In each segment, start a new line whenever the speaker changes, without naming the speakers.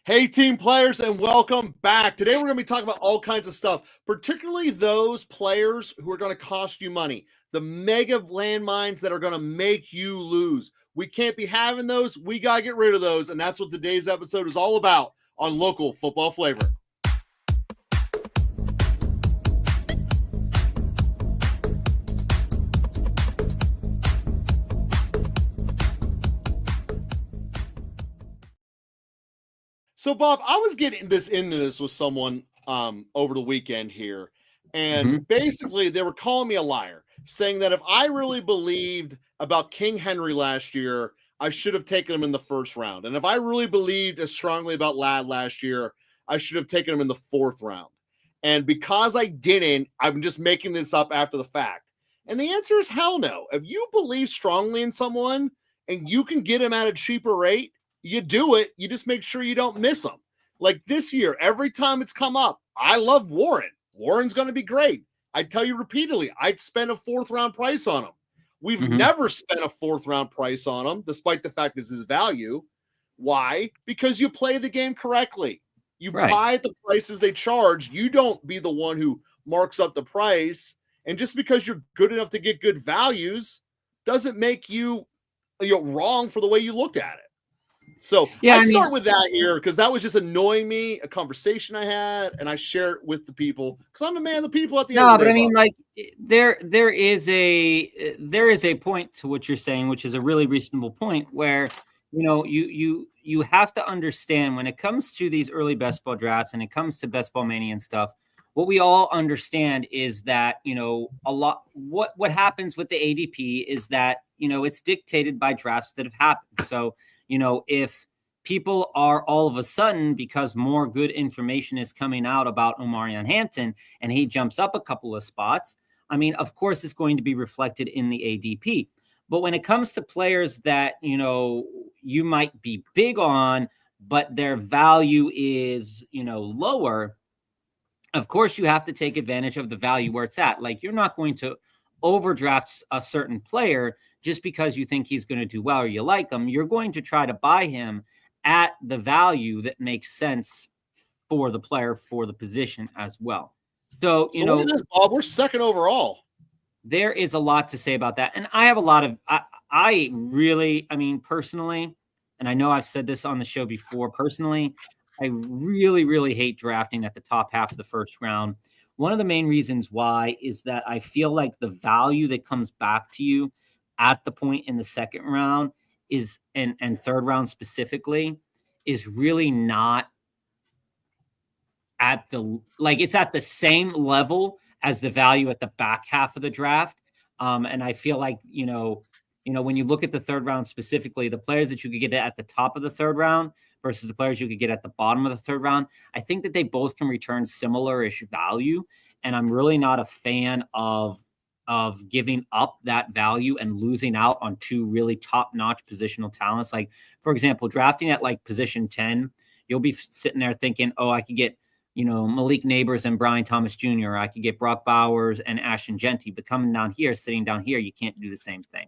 Hey, team players, and welcome back. Today, we're going to be talking about all kinds of stuff, particularly those players who are going to cost you money, the mega landmines that are going to make you lose. We can't be having those. We got to get rid of those, and that's what today's episode is all about on Local Football Flavor. So, Bob, I was getting into this with someone over the weekend here, and basically they were calling me a liar, saying that if I really believed about King Henry last year, I should have taken him in the first round. And if I really believed as strongly about Ladd last year, I should have taken him in the fourth round. And because I didn't, I'm just making this up after the fact. And the answer is hell no. If you believe strongly in someone and you can get him at a cheaper rate, you do it. You just make sure you don't miss them. Like this year, every time it's come up, I love Warren. Warren's going to be great. I tell you repeatedly, I'd spend a fourth round price on him. We've never spent a fourth round price on him, despite the fact this is value. Why? Because you play the game correctly. You buy at the prices they charge. You don't be the one who marks up the price. And just because you're good enough to get good values doesn't make you wrong for the way you looked at it. So I start with that here because that was just annoying me, a conversation I had, and I share it with the people because I'm a man of the people at the end of the day.
No, but I mean, like there is a point to what you're saying, which is a really reasonable point where, you have to understand when it comes to these early best ball drafts and it comes to best ball mania and stuff, what we all understand is that, a lot, what happens with the ADP is that, it's dictated by drafts that have happened. So, if people are all of a sudden, because more good information is coming out about Omarion Hampton and he jumps up a couple of spots, I mean, of course, it's going to be reflected in the ADP. But when it comes to players that, you might be big on, but their value is, lower, of course, you have to take advantage of the value where it's at. Like, you're not going to overdraft a certain player just because you think he's going to do well or you like him. You're going to try to buy him at the value that makes sense for the player, for the position as well. So
look at this, Bob. We're second overall.
There is a lot to say about that. And I have a lot of, I mean, personally, and I know I've said this on the show before, personally, I really, really hate drafting at the top half of the first round. One of the main reasons why is that I feel like the value that comes back to you at the point in the second round is, and third round specifically, is really not at the, like, it's at the same level as the value at the back half of the draft. And I feel like, when you look at the third round specifically, the players that you could get at the top of the third round versus the players you could get at the bottom of the third round, I think that they both can return similar-ish value. And I'm really not a fan of giving up that value and losing out on two really top-notch positional talents. Like, for example, drafting at like position 10, you'll be sitting there thinking, oh, I could get, Malik Neighbors and Brian Thomas Jr., I could get Brock Bowers and Ashton Genty, but coming down here, sitting down here, you can't do the same thing.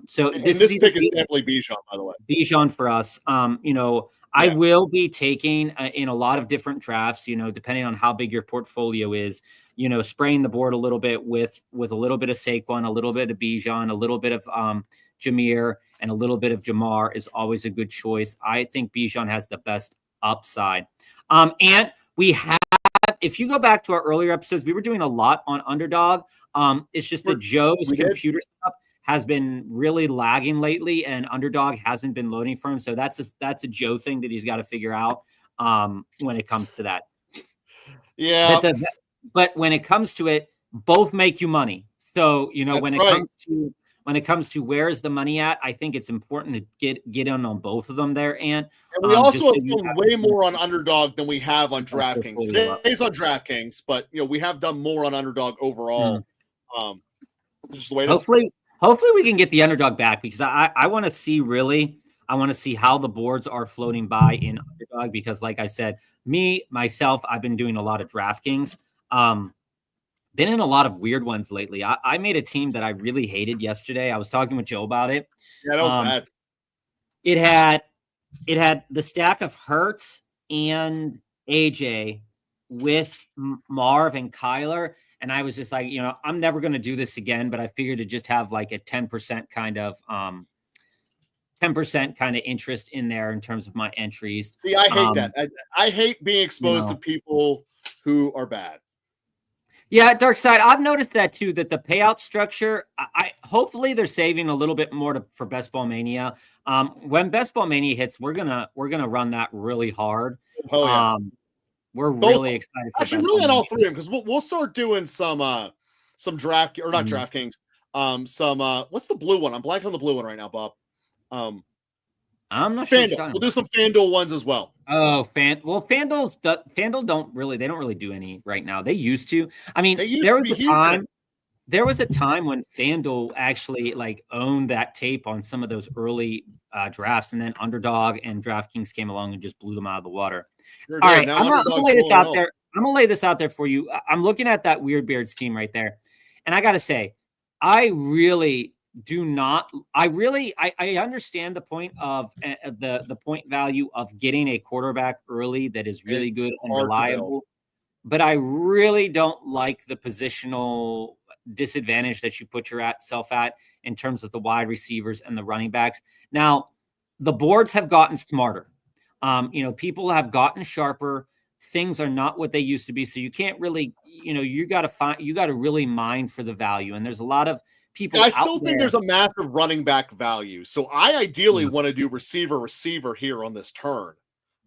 So
this pick is definitely Bijan, by the way.
Bijan for us. I will be taking in a lot of different drafts, depending on how big your portfolio is, spraying the board a little bit with a little bit of Saquon, a little bit of Bijan, a little bit of Jameer, and a little bit of Jamar is always a good choice. I think Bijan has the best upside. And we have, if you go back to our earlier episodes, we were doing a lot on Underdog. It's just that Joe's computer stuff has been really lagging lately, and Underdog hasn't been loading for him. So that's a Joe thing that he's got to figure out when it comes to that.
Yeah.
But when it comes to it, both make you money. So, when it comes to where is the money at, I think it's important to get in on both of them there. And
we also have done way more on Underdog than we have on DraftKings. Today's on DraftKings, but we have done more on Underdog overall. Just the way it is.
Hopefully we can get the Underdog back, because I want to see how the boards are floating by in Underdog, because like I said, myself, I've been doing a lot of DraftKings. Been in a lot of weird ones lately. I made a team that I really hated yesterday. I was talking with Joe about it.
Yeah, that was bad.
It had the stack of Hurts and AJ with Marv and Kyler. And I was just like, I'm never going to do this again, but I figured to just have like a 10% kind of 10% kind of interest in there in terms of my entries.
See, I hate that. I hate being exposed to people who are bad.
Yeah, Dark Side, I've noticed that too, that the payout structure, I hopefully they're saving a little bit more for Best Ball Mania. When Best Ball Mania hits, we're gonna run that really hard.
Oh yeah.
We're really excited for
actually really on all three of them, because we'll start doing some draft, or not DraftKings. Some what's the blue one? I'm blanking on the blue one right now, Bob.
I'm not sure.
We'll do some FanDuel ones as well.
Oh, FanDuel don't really do any right now. They used to. I mean, there was a time when FanDuel actually like owned that tape on some of those early drafts, and then Underdog and DraftKings came along and just blew them out of the water. All right, I'm gonna lay this out there. I'm gonna lay this out there for you. I'm looking at that Weird Beards team right there, and I gotta say, I really do not. I understand the point of the point value of getting a quarterback early that is really good and reliable, but I really don't like the positional disadvantage that you put yourself at in terms of the wide receivers and the running backs. Now, the boards have gotten smarter. People have gotten sharper. Things are not what they used to be. So you can't really, you got to really mine for the value. And there's a lot of people.
I still think there's a massive running back value. So I ideally want to do receiver here on this turn.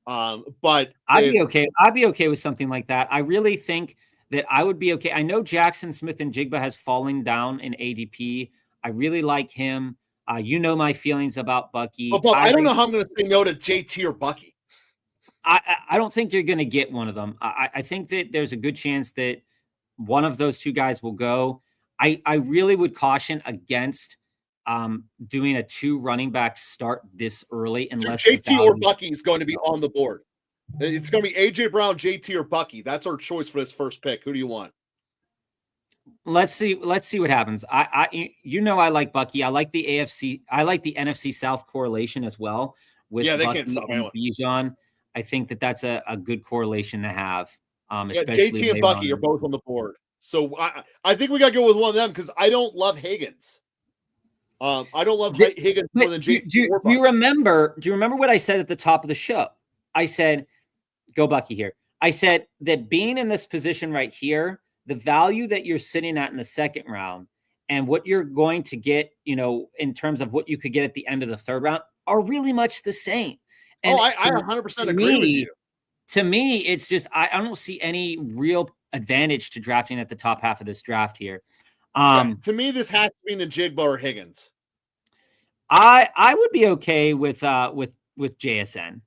But
I'd be okay. I'd be okay with something like that. I really think that I would be okay. I know Jackson Smith and Jigba has fallen down in ADP. I really like him. My feelings about Bucky.
But Bob, I don't know how I'm going to say no to JT or Bucky.
I don't think you're going to get one of them. I think that there's a good chance that one of those two guys will go. I really would caution against doing a 2 running back start this early unless
JT or Bucky is going to be on the board. It's going to be AJ Brown, JT, or Bucky. That's our choice for this first pick. Who do you want?
Let's see what happens. I like Bucky. I like the AFC. I like the NFC South correlation as well with
they
Bucky
can't stop
and Bijan. I think that's a good corration to have. Especially
JT and Bucky are both on the board. So I think we got to go with one of them because I don't love Higgins. I don't love Higgins more than JT.
Do you remember what I said at the top of the show? I said, go Bucky here. I said that being in this position right here, the value that you're sitting at in the second round and what you're going to get, in terms of what you could get at the end of the third round are really much the same. And
I 100% agree with you.
To me, it's just, I don't see any real advantage to drafting at the top half of this draft here.
To me, this has to be in the Jigba or Higgins.
I would be okay with JSN.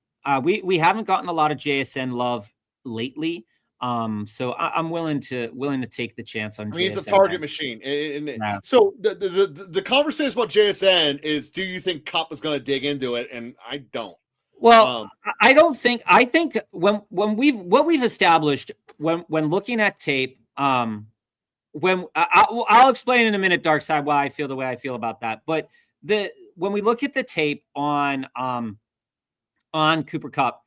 We haven't gotten a lot of JSN love lately. So I'm willing to take the chance on JSN.
He's a target machine. So the conversation about JSN is, do you think Kupp is going to dig into it? And I don't.
Well, I don't think. I think when we've established when looking at tape, I'll explain in a minute, Dark Side, why I feel the way I feel about that. But when we look at the tape on Cooper Kupp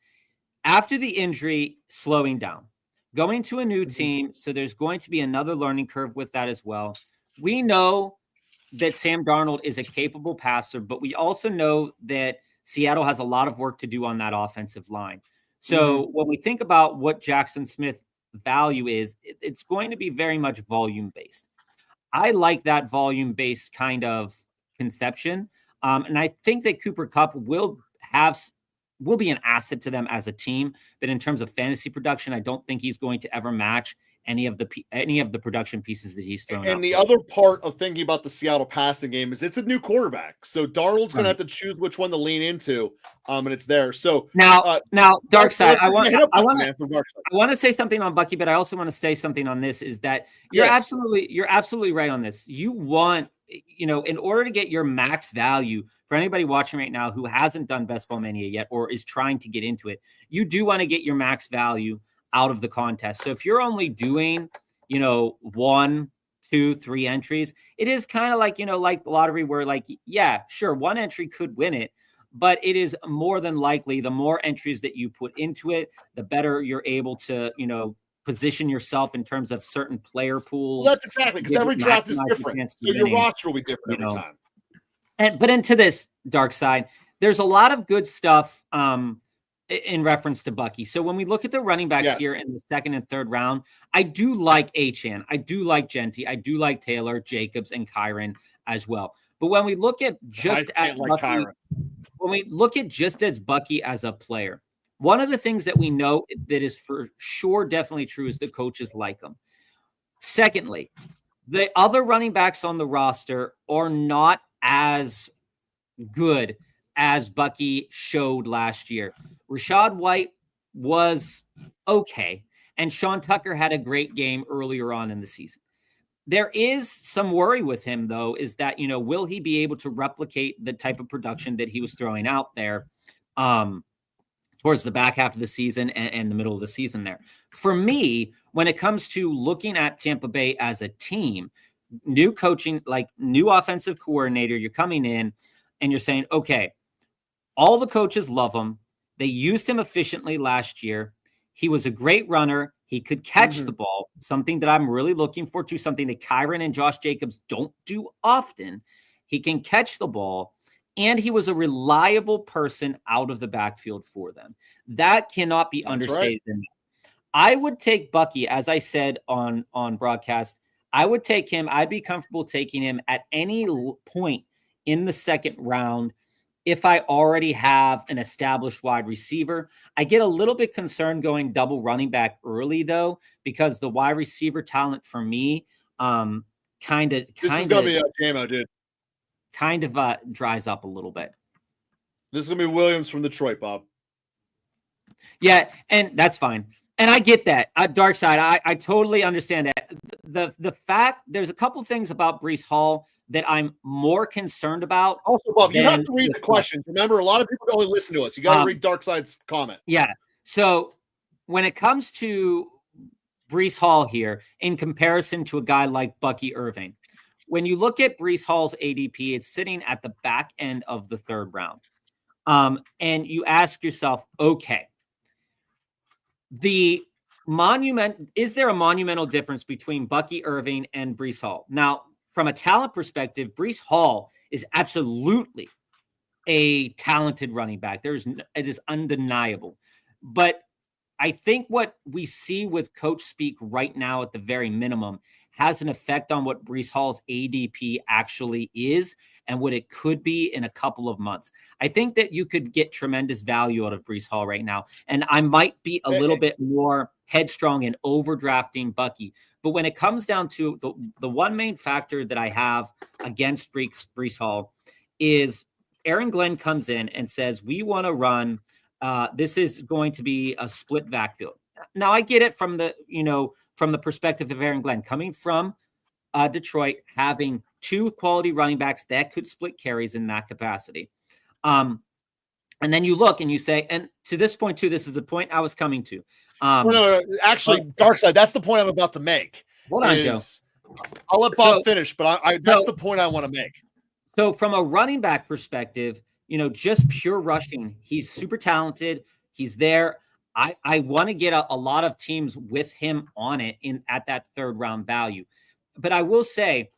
after the injury slowing down, going to a new team, so there's going to be another learning curve with that as well. We know that Sam Darnold is a capable passer, but we also know that Seattle has a lot of work to do on that offensive line. So when we think about what Jackson Smith value is, it's going to be very much volume-based. I like that volume-based kind of conception. And I think that Cooper Kupp will be an asset to them as a team. But in terms of fantasy production, I don't think he's going to ever match any of the production pieces that he's thrown out.
And the other part of thinking about the Seattle passing game is it's a new quarterback. So Darnold's going to have to choose which one to lean into. And it's there. So
now Dark Side, I want to say something on Bucky, but I also want to say something on this is that you're absolutely right on this. You want, in order to get your max value for anybody watching right now who hasn't done Best Ball Mania yet or is trying to get into it, you do want to get your max value out of the contest. So if you're only doing, 1, 2, 3 entries, it is kind of like, like the lottery where one entry could win it, but it is more than likely the more entries that you put into it, the better you're able to, position yourself in terms of certain player pools.
Well, that's exactly, because every draft is different. So your roster will be different every time.
But into this dark side, there's a lot of good stuff in reference to Bucky. So when we look at the running backs here in the second and third round, I do like Achane. I do like Genty. I do like Taylor, Jacobs, and Kyron as well. But when we look at just as Bucky, when we look at just as Bucky as a player, one of the things that we know that is for sure definitely true is the coaches like him. Secondly, the other running backs on the roster are not as good as Bucky showed last year. Rashad White was okay, and Sean Tucker had a great game earlier on in the season. There is some worry with him, though, is that, will he be able to replicate the type of production that he was throwing out there towards the back half of the season and the middle of the season there? For me, when it comes to looking at Tampa Bay as a team, new coaching, like new offensive coordinator, you're coming in and you're saying, okay, all the coaches love him. They used him efficiently last year. He was a great runner. He could catch the ball, something that I'm really looking forward to, something that Kyron and Josh Jacobs don't do often. He can catch the ball, and he was a reliable person out of the backfield for them. That cannot be understated. Right. I would take Bucky, as I said on broadcast, I would take him. I'd be comfortable taking him at any point in the second round if I already have an established wide receiver. I get a little bit concerned going double running back early, though, because the wide receiver talent for me kind of
this is gonna be a JMO, dude.
Kind of dries up a little bit.
This is gonna be Williams from Detroit, Bob.
Yeah, and that's fine. And I get that. Dark side, I totally understand that. The fact, there's a couple things about Breece Hall that I'm more concerned about.
Also, Bob, you have to read the questions. Remember, a lot of people only listen to us. You got to read Darkside's comment.
Yeah. So when it comes to Breece Hall here, in comparison to a guy like Bucky Irving, when you look at Breece Hall's ADP, it's sitting at the back end of the third round. And you ask yourself, okay, is there a monumental difference between Bucky Irving and Breece Hall? Now, from a talent perspective, Breece Hall is absolutely a talented running back. It is undeniable. But I think what we see with coach speak right now at the very minimum has an effect on what Breece Hall's ADP actually is and what it could be in a couple of months. I think that you could get tremendous value out of Breece Hall right now. And I might be a little bit more headstrong in overdrafting Bucky. But when it comes down to the one main factor that I have against Breece Hall is Aaron Glenn comes in and says, we want to run, this is going to be a split backfield. Now I get it from the perspective of Aaron Glenn coming from Detroit, having two quality running backs that could split carries in that capacity. And then you look and you say, and to this point too, this is the point I was coming to.
No. Actually, Darkside, that's the point I'm about to make.
Hold on, Joe.
I'll let Bob finish, but that's the point I want to make.
So from a running back perspective, just pure rushing, he's super talented. He's there. I want to get a lot of teams with him on it at that third round value. But I will say,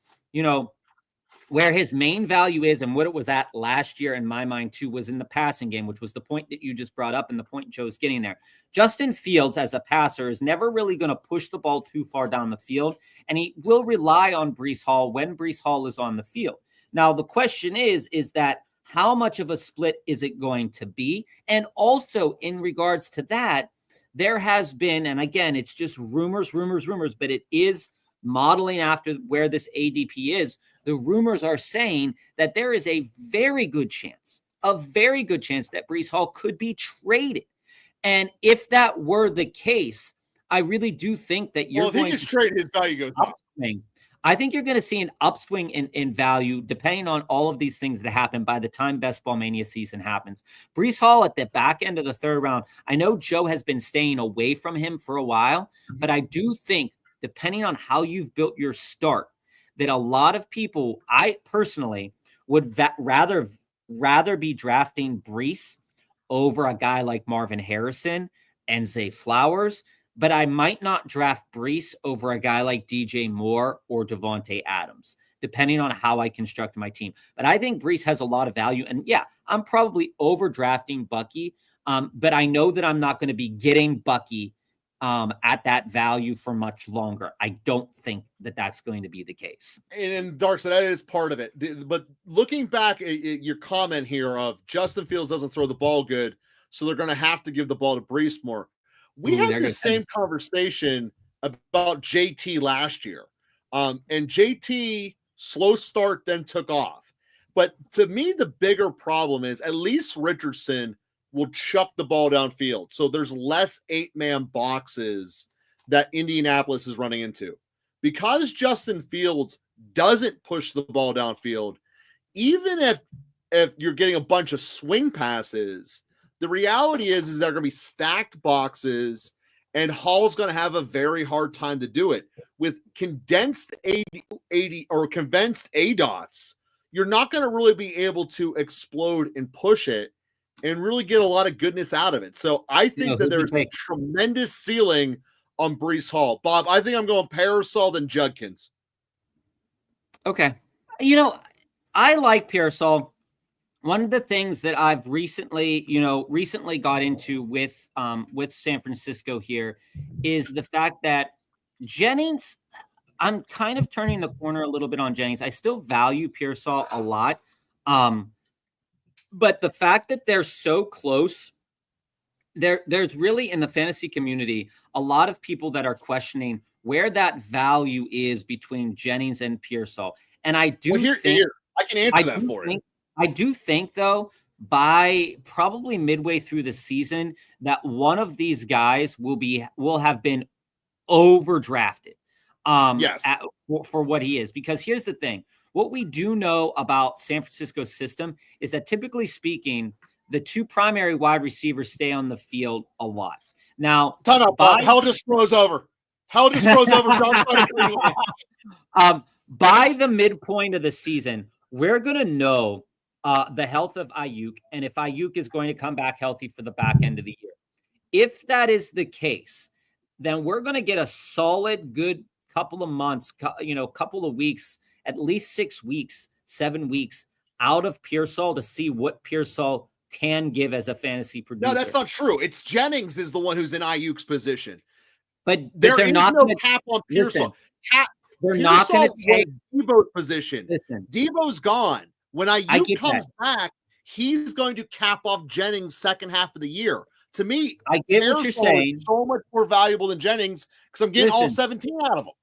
where his main value is and what it was at last year in my mind too was in the passing game, which was the point that you just brought up and the point Joe's getting there. Justin Fields as a passer is never really going to push the ball too far down the field, and he will rely on Breece Hall when Breece Hall is on the field. Now, the question is that how much of a split is it going to be? And also in regards to that, there has been, and again, it's just rumors, but it is modeling after where this ADP is. The rumors are saying that there is a very good chance that Breece Hall could be traded. And if that were the case, I really do think that you're going to
trade, his value goes up.
I think you're going to see an upswing in value depending on all of these things that happen by the time Best Ball Mania season happens. Breece Hall at the back end of the third round, I know Joe has been staying away from him for a while, but I do think depending on how you've built your start, that a lot of people, I personally would rather rather be drafting Brees over a guy like Marvin Harrison and Zay Flowers, but I might not draft Brees over a guy like DJ Moore or Devontae Adams, depending on how I construct my team. But I think Brees has a lot of value. And yeah, I'm probably overdrafting Bucky, but I know that I'm not going to be getting Bucky at that value for much longer. I don't think that that's going to be the case.
And Dark said that is part of it. But looking back at your comment here of Justin Fields doesn't throw the ball good, so they're going to have to give the ball to Brees more. We had the same conversation about JT last year. And JT, slow start, then took off. But to me, the bigger problem is at least Richardson will chuck the ball downfield. So there's less 8-man boxes that Indianapolis is running into. Because Justin Fields doesn't push the ball downfield, even if you're getting a bunch of swing passes, the reality is they're going to be stacked boxes, and Hall's going to have a very hard time to do it. With condensed 80 or condensed ADOTs, you're not going to really be able to explode and push it and really get a lot of goodness out of it. So I think that there's a tremendous ceiling on Brees Hall. Bob, I think I'm going Parasol than Judkins.
Okay. I like Parasol. One of the things that I've recently got into with San Francisco here is the fact that Jennings, I'm kind of turning the corner a little bit on Jennings. I still value Pearsall a lot. But the fact that they're so close, there's really in the fantasy community a lot of people that are questioning where that value is between Jennings and Pearsall. And I do think
I can answer that for you.
I do think, though, by probably midway through the season, that one of these guys will have been overdrafted for what he is. Because here's the thing. What we do know about San Francisco's system is that, typically speaking, the two primary wide receivers stay on the field a lot. Now,
time out, Bob. Hell just froze over. Hell just froze over.
By the midpoint of the season, we're going to know the health of Ayuk and if Ayuk is going to come back healthy for the back end of the year. If that is the case, then we're going to get a solid, good couple of months, couple of weeks, at least 6 weeks, 7 weeks out of Pearsall to see what Pearsall can give as a fantasy producer.
No, that's not true. It's Jennings is the one who's in Ayuk's position.
But
they're
not
no cap on Pearsall.
They're not going to take
Debo's position.
Listen,
Debo's gone. When Ayuk comes back, he's going to cap off Jennings' second half of the year. To me,
I get what you're saying.
So much more valuable than Jennings because I'm getting all 17 out of them.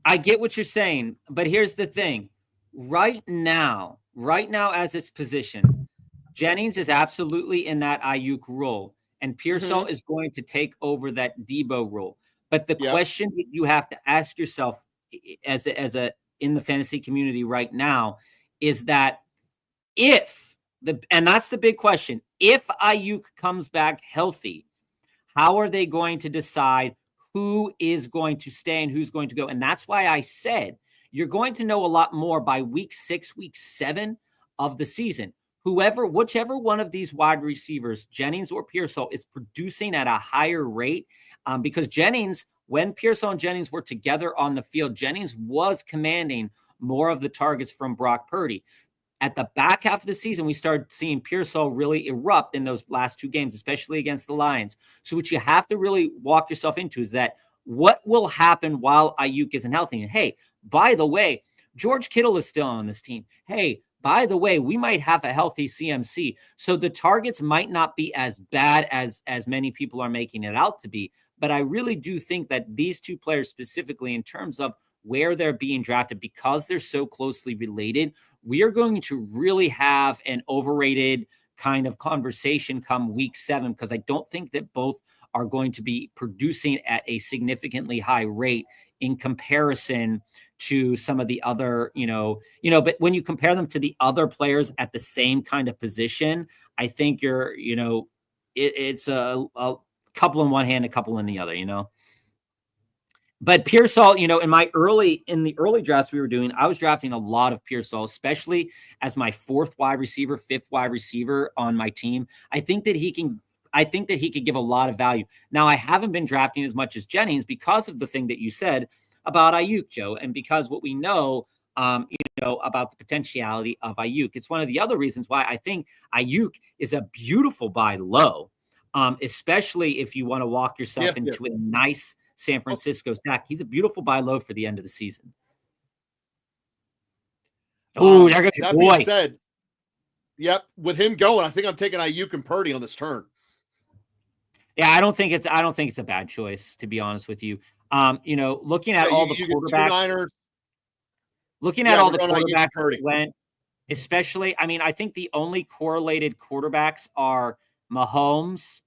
I get what you're saying, but here's the thing. Right now as it's positioned, Jennings is absolutely in that Ayuk role, and Pearsall is going to take over that Debo role. But the question that you have to ask yourself as a in the fantasy community right now is that and that's the big question, if Ayuk comes back healthy, how are they going to decide who is going to stay and who's going to go? And that's why I said you're going to know a lot more by week 6, week 7 of the season. Whichever one of these wide receivers, Jennings or Pearsall, is producing at a higher rate, because Jennings, when Pearsall and Jennings were together on the field, Jennings was commanding more of the targets from Brock Purdy. At the back half of the season, we started seeing Pearsall really erupt in those last 2 games, especially against the Lions. So what you have to really walk yourself into is that what will happen while Ayuk isn't healthy? And hey, by the way, George Kittle is still on this team. Hey, by the way, we might have a healthy CMC. So the targets might not be as bad as many people are making it out to be. But I really do think that these two players specifically, in terms of where they're being drafted, because they're so closely related, we are going to really have an overrated kind of conversation come week 7, because I don't think that both are going to be producing at a significantly high rate in comparison to some of the other, but when you compare them to the other players at the same kind of position, I think it's a couple in one hand, a couple in the other, But Pearsall, in the early drafts we were doing, I was drafting a lot of Pearsall, especially as my fifth wide receiver on my team. I think that he could give a lot of value. Now, I haven't been drafting as much as Jennings because of the thing that you said about Ayuk, Joe, and because what we know, about the potentiality of Ayuk. It's one of the other reasons why I think Ayuk is a beautiful buy low, especially if you want to walk yourself into a nice San Francisco stack. He's a beautiful buy low for the end of the season. Oh, there goes your boy.
Being said, yep, with him going, I think I'm taking Ayuk and Purdy on this turn.
Yeah, I don't think it's a bad choice, to be honest with you. Looking at all the quarterbacks, that went, especially, I think the only correlated quarterbacks are Mahomes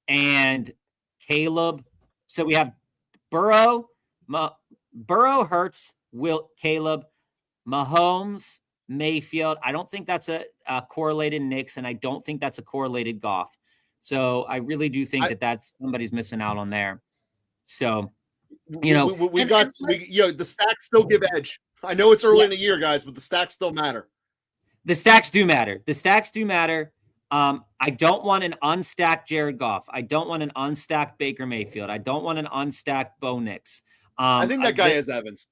and Caleb. So we have Burrow, Hurts, Caleb, Mahomes, Mayfield. I don't think that's a correlated Knicks, and I don't think that's a correlated Goff. So I really do think that's somebody's missing out on there. So,
the stacks still give edge. I know it's early in the year, guys, but the stacks still matter.
The stacks do matter. I don't want an unstacked Jared Goff. I don't want an unstacked Baker Mayfield. I don't want an unstacked Bo Nix.
I think that guy is Evans.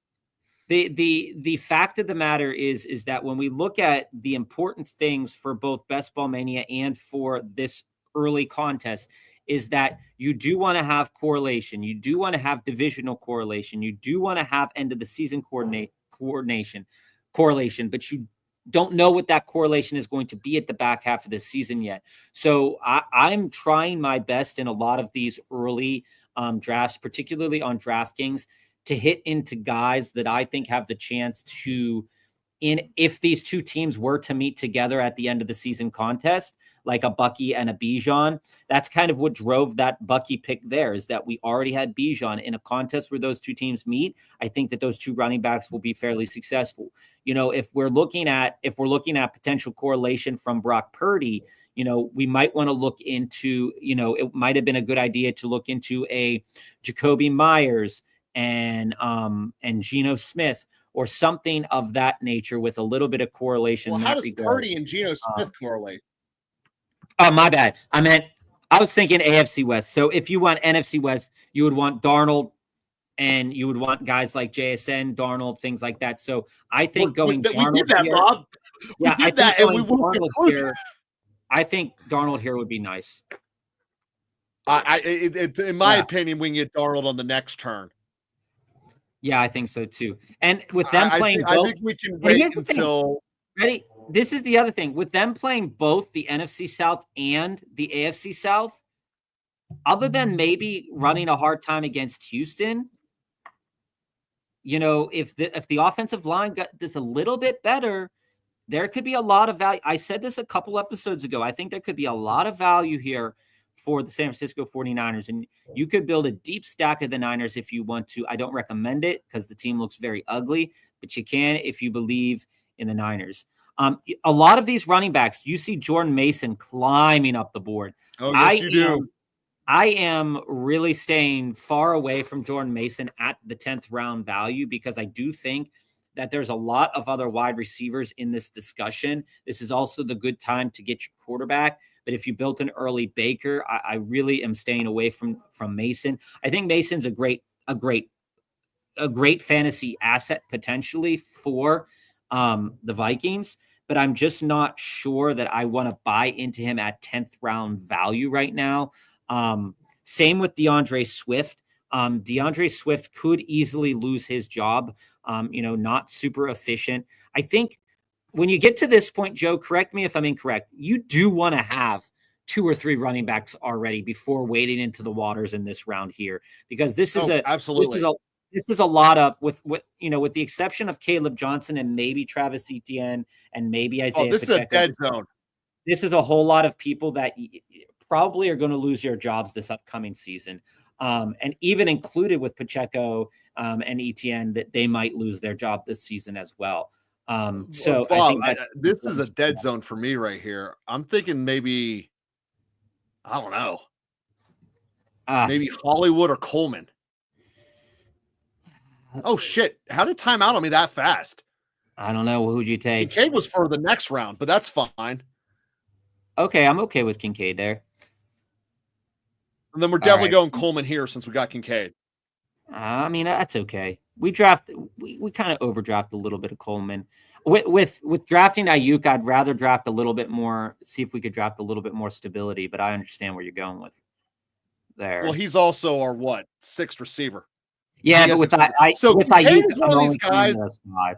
The fact of the matter is that when we look at the important things for both Best Ball Mania and for this early contest, is that you do want to have correlation. You do want to have divisional correlation. You do want to have end of the season correlation, but you don't know what that correlation is going to be at the back half of the season yet. So I'm trying my best in a lot of these early drafts, particularly on DraftKings, to hit into guys that I think have the chance to, if these two teams were to meet together at the end of the season contest, like a Bucky and a Bijan, that's kind of what drove that Bucky pick there, is that we already had Bijan in a contest where those two teams meet. I think that those two running backs will be fairly successful. If we're looking at potential correlation from Brock Purdy, we might want to look into, it might have been a good idea to look into a Jacoby Myers and Geno Smith, or something of that nature with a little bit of correlation.
Well, how does Purdy and Geno Smith correlate?
Oh, my bad. I was thinking AFC West. So if you want NFC West, you would want Darnold, and you would want guys like JSN, Darnold, things like that. So I think Darnold
we did that,
here,
Bob.
Yeah,
we did that, and we won't
here. I think Darnold here would be nice.
In my opinion, we can get Darnold on the next turn.
Yeah, I think so too. And with them playing both,
I think we can wait until.
Ready? This is the other thing. With them playing both the NFC South and the AFC South, other than maybe running a hard time against Houston, if the offensive line does a little bit better, there could be a lot of value. I said this a couple episodes ago. I think there could be a lot of value here for the San Francisco 49ers, and you could build a deep stack of the Niners if you want to. I don't recommend it because the team looks very ugly, but you can if you believe in the Niners. A lot of these running backs, you see Jordan Mason climbing up the board.
Oh, yes, you do.
I am really staying far away from Jordan Mason at the 10th round value, because I do think that there's a lot of other wide receivers in this discussion. This is also the good time to get your quarterback. But if you built an early Baker, I really am staying away from Mason. I think Mason's a great fantasy asset potentially for the Vikings, but I'm just not sure that I want to buy into him at 10th round value right now. Same with DeAndre Swift. DeAndre Swift could easily lose his job. Not super efficient. I think when you get to this point, Joe, correct me if I'm incorrect, you do want to have 2 or 3 running backs already before wading into the waters in this round here, because this is this is a lot of, with the exception of Caleb Johnson and maybe Travis Etienne and maybe Isaiah
this
Pacheco,
is a dead zone.
This is a whole lot of people that probably are going to lose their jobs this upcoming season. And even included with Pacheco and Etienne, that they might lose their job this season as well. So
Bob,
I think
this is a dead zone for me right here. I'm thinking maybe, I don't know, maybe Hollywood or Coleman. Oh shit! How did time out on me that fast?
I don't know. Who'd you take?
Kincaid was for the next round, but that's fine.
Okay, I'm okay with Kincaid there.
And then we're definitely going Coleman here since we got Kincaid.
I mean, that's okay. We kind of overdraft a little bit of Coleman. With drafting Ayuk, I'd rather draft a little bit more, see if we could draft a little bit more stability, but I understand where you're going with there.
Well, he's also our sixth receiver.
Yeah, but with
Kincaid
Ayuk,
is one of these guys.
5.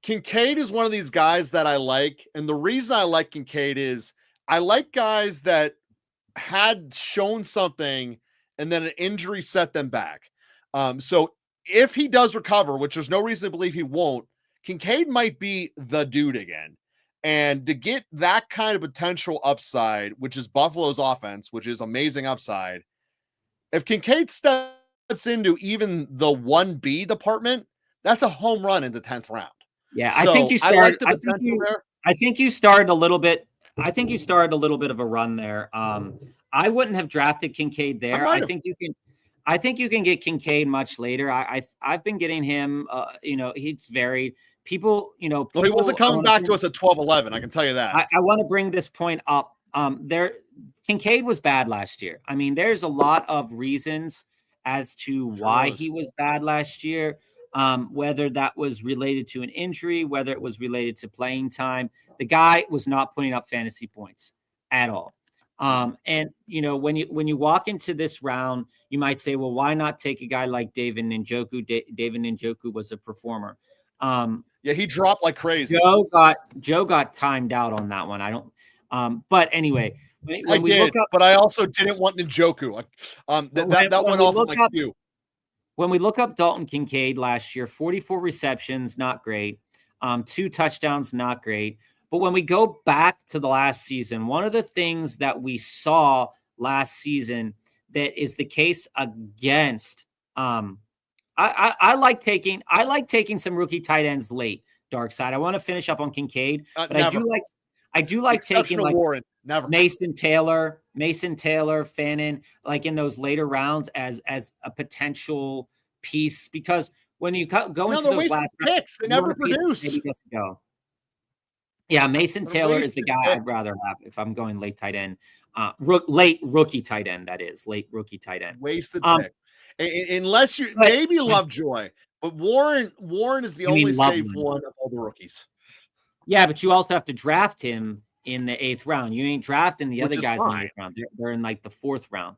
Kincaid is one of these guys that I like, and the reason I like Kincaid is I like guys that had shown something and then an injury set them back. So if he does recover, which there's no reason to believe he won't, Kincaid might be the dude again. And to get that kind of potential upside, which is Buffalo's offense, which is amazing upside, if Kincaid steps into even the 1B department, that's a home run in the 10th round.
Yeah,
so
I think you started. I think you started a little bit. I think you started a little bit of a run there. I wouldn't have drafted Kincaid there. I think you can get Kincaid much later. I've been getting him. He's varied. People, he
wasn't coming back to us at 12-11. I can tell you that.
I want to bring this point up. Kincaid was bad last year. I mean, there's a lot of reasons as to why he was bad last year. Whether that was related to an injury, whether it was related to playing time, the guy was not putting up fantasy points at all. And when you walk into this round, you might say, well, why not take a guy like David Njoku? David Njoku was a performer.
Yeah, he dropped like crazy.
Joe got timed out on that one. I don't. But anyway,
but I also didn't want Njoku. That went off of my queue.
When we look up Dalton Kincaid last year, 44 receptions, not great. 2 touchdowns, not great. But when we go back to the last season, one of the things that we saw last season that is the case against, I like taking some rookie tight ends late. Dark side. I want to finish up on Kincaid, but I do like taking like
Warren. Never.
Mason Taylor, Fannin, like in those later rounds as a potential piece, because when you go into those last
picks, they never produce.
Yeah, Mason Taylor is the guy I'd rather have if I'm going late tight end, late rookie tight end. That is late rookie tight end.
Wasted pick, unless you maybe Lovejoy, but Warren is the only safe one of all the rookies.
Yeah, but you also have to draft him in the 8th round. You ain't drafting the other guys in the 8th round. They're in like the 4th round.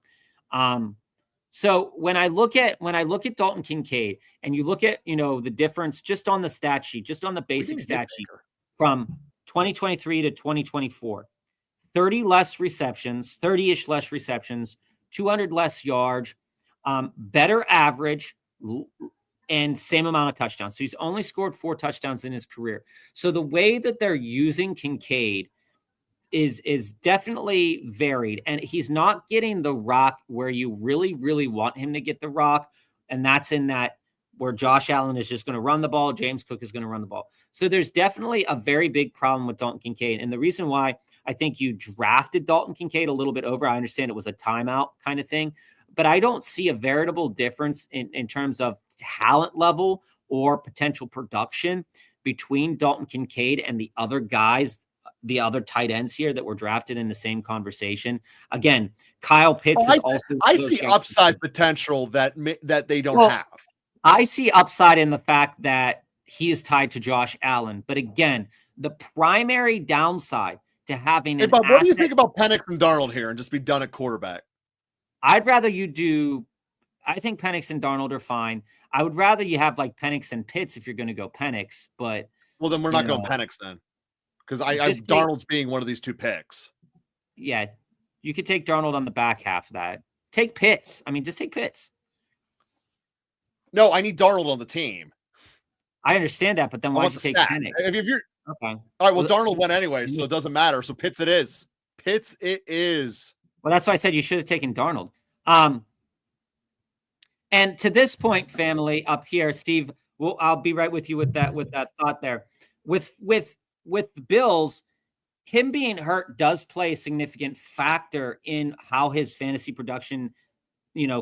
So when I look at Dalton Kincaid and you look at, the difference just on the stat sheet, just on the basic stat sheet from 2023 to 2024, 30-ish less receptions, 200 less yards, better average, and same amount of touchdowns. So he's only scored 4 touchdowns in his career. So the way that they're using Kincaid is definitely varied, and he's not getting the rock where you really, really want him to get the rock. And that's in that where Josh Allen is just going to run the ball. James Cook is going to run the ball. So there's definitely a very big problem with Dalton Kincaid. And the reason why I think you drafted Dalton Kincaid a little bit over, I understand it was a timeout kind of thing, but I don't see a veritable difference in terms of talent level or potential production between Dalton Kincaid and the other guys, the other tight ends here that were drafted in the same conversation. Again, Kyle Pitts is also.
I see upside potential that they don't have.
I see upside in the fact that he is tied to Josh Allen. But again, the primary downside to having
Hey, Bob, what do you think about Penix and Darnold here and just be done at quarterback?
I'd rather you do. I think Penix and Darnold are fine. I would rather you have like Penix and Pitts if you're going to go Penix, but.
Well, then we're not going Penix then. Because Darnold's being one of these 2 picks.
Yeah, you could take Darnold on the back half of that. Take Pitts. I mean, just take Pitts.
No, I need Darnold on the team.
I understand that, but then why'd you take Penix?
If you're
okay.
All right, well, Darnold went anyway, so it doesn't matter. So Pitts it is.
Well, that's why I said you should have taken Darnold. And to this point, family up here, Steve, I'll be right with you with that thought there. With the Bills, him being hurt does play a significant factor in how his fantasy production,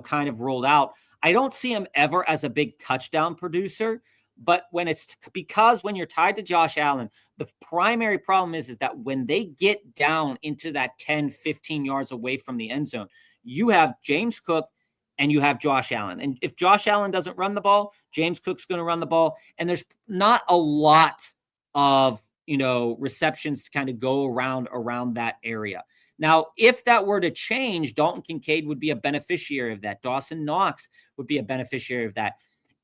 kind of rolled out. I don't see him ever as a big touchdown producer. But when you're tied to Josh Allen, the primary problem is that when they get down into that 10, 15 yards away from the end zone, you have James Cook and you have Josh Allen. And if Josh Allen doesn't run the ball, James Cook's going to run the ball. And there's not a lot of, receptions to kind of go around that area. Now, if that were to change, Dalton Kincaid would be a beneficiary of that. Dawson Knox would be a beneficiary of that.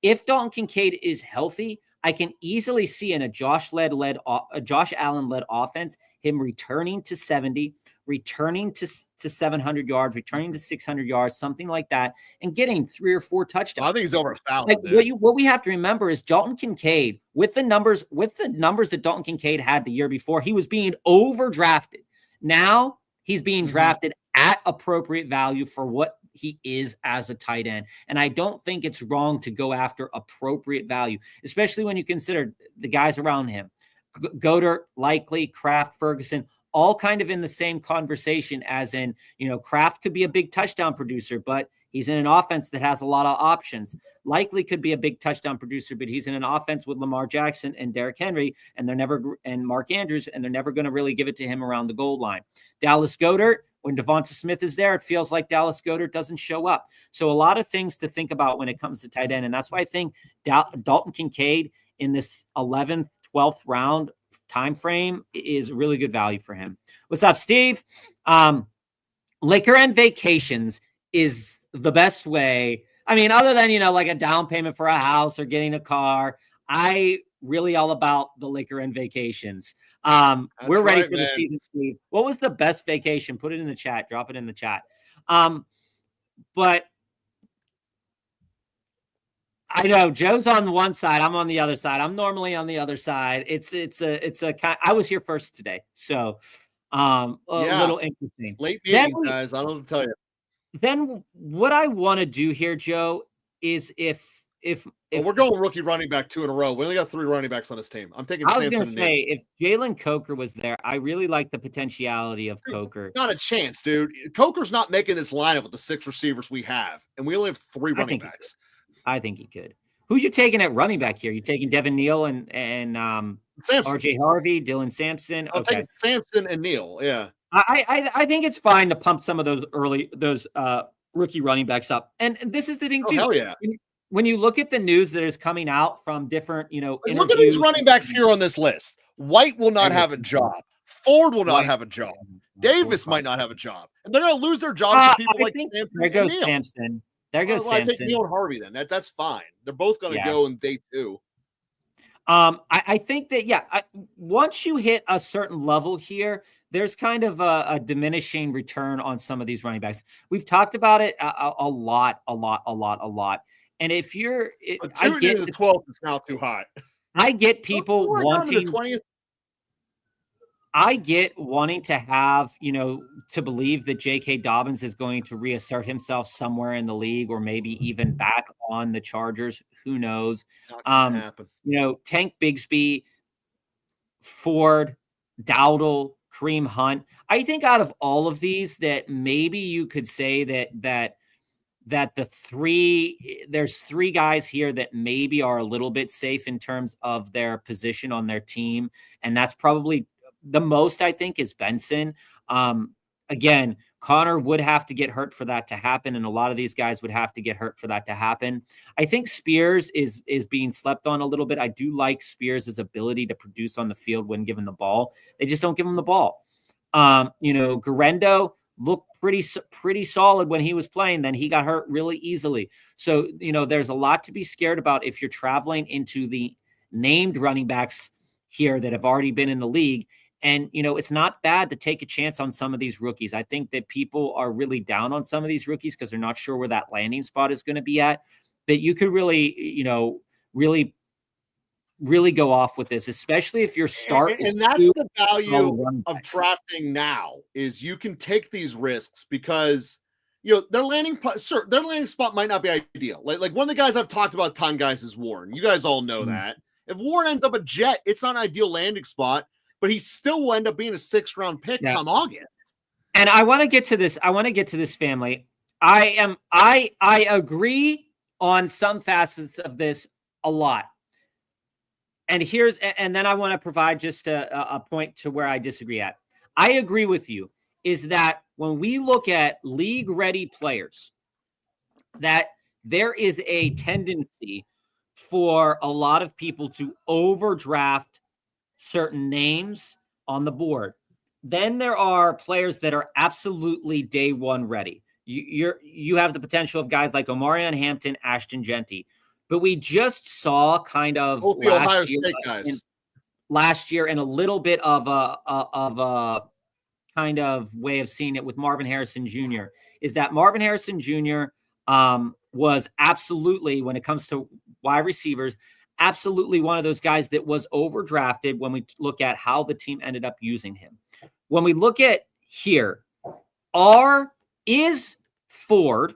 If Dalton Kincaid is healthy, I can easily see in a Josh Allen-led offense, him returning to 70, returning to 700 yards, returning to 600 yards, something like that, and getting 3 or 4 touchdowns.
I think he's over 1,000.
What we have to remember is Dalton Kincaid, with the numbers that Dalton Kincaid had the year before, he was being overdrafted. Now he's being drafted at appropriate value for what he is as a tight end. And I don't think it's wrong to go after appropriate value, especially when you consider the guys around him. Goddard, Likely, Kraft, Ferguson, all kind of in the same conversation as in, Kraft could be a big touchdown producer, but he's in an offense that has a lot of options. Likely could be a big touchdown producer, but he's in an offense with Lamar Jackson and Derrick Henry and Mark Andrews, and they're never going to really give it to him around the goal line. Dallas Goedert, when Devonta Smith is there, it feels like Dallas Goedert doesn't show up. So a lot of things to think about when it comes to tight end. And that's why I think Dalton Kincaid in this 11th, 12th round time frame is really good value for him. What's up, Steve? Liquor and vacations is the best way. I mean, other than, like a down payment for a house or getting a car, I really all about the liquor and vacations. We're ready for the season, Steve. What was the best vacation? Put it in the chat. Drop it in the chat. But I know Joe's on one side. I'm on the other side. I'm normally on the other side. I was here first today. So, little interesting.
Late meeting, guys. I don't know what to tell you.
Then what I want to do here, Joe, is if
we're going rookie running back 2 in a row. We only got 3 running backs on this team. I'm taking
I was going to say, if Jalen Coker was there, I really like the potentiality of Coker.
Not a chance, dude. Coker's not making this lineup with the 6 receivers we have, and we only have 3 running backs.
I think he could. Who you taking at running back here? You taking Devin Neal and RJ Harvey, Dylan Sampson?
I'm taking Sampson and Neal, yeah.
I think it's fine to pump some of those rookie running backs up. And this is the thing, too.
Hell yeah.
When you look at the news that is coming out from different,
look at these running backs here on this list. White will not have a job. Ford will not have a job. Davis might not have a job. And they're going to lose their jobs to people like Sampson.
There goes Sampson. There goes Sampson.
I take Neal and Harvey then. That's fine. They're both going to go in day 2.
I think that, once you hit a certain level here, there's kind of a diminishing return on some of these running backs. We've talked about it a lot. And if you're,
I get the 12th, it's now too hot.
I get people wanting the 20th. I get wanting to have, to believe that J.K. Dobbins is going to reassert himself somewhere in the league or maybe even back on the Chargers. Who knows? Tank Bigsby, Ford, Dowdle, Kareem Hunt. I think out of all of these that maybe you could say that there's 3 guys here that maybe are a little bit safe in terms of their position on their team. And that's probably the most, I think, is Benson. Again, Connor would have to get hurt for that to happen, and a lot of these guys would have to get hurt for that to happen. I think Spears is being slept on a little bit. I do like Spears' ability to produce on the field when given the ball. They just don't give him the ball. Garendo looked pretty solid when he was playing. Then he got hurt really easily. So, there's a lot to be scared about if you're traveling into the named running backs here that have already been in the league. And, it's not bad to take a chance on some of these rookies. I think that people are really down on some of these rookies because they're not sure where that landing spot is going to be at. But you could really, really go off with this, especially if your start.
And that's the value of drafting now is you can take these risks because, their landing spot might not be ideal. Like one of the guys I've talked about a ton, guys, is Warren. You guys all know that. If Warren ends up a Jet, it's not an ideal landing spot. But he still will end up being a 6th round pick come August.
And I want to get to this. I want to get to this family. I agree on some facets of this a lot. And then I want to provide just a point to where I disagree at. I agree with you, is that when we look at league-ready players, that there is a tendency for a lot of people to overdraft certain names on the board. Then there are players that are absolutely day one ready. You have the potential of guys like Omarion Hampton, Ashton Genty, but we just saw kind of
both the Ohio State guys
last year, and a little bit of a kind of way of seeing it with Marvin Harrison Jr. is that Marvin Harrison Jr. Was absolutely, when it comes to wide receivers, absolutely one of those guys that was overdrafted when we look at how the team ended up using him. When we look at here, is Ford,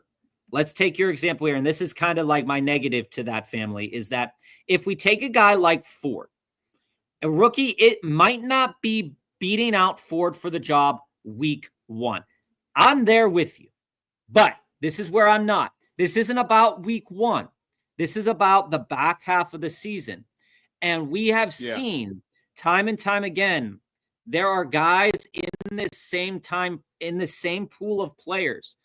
let's take your example here, and this is kind of like my negative to that family, is that if we take a guy like Ford, a rookie, it might not be beating out Ford for the job week one. I'm there with you, but this is where I'm not. This isn't about week one. This is about the back half of the season. And we have seen time and time again, there are guys in this same time, in the same pool of players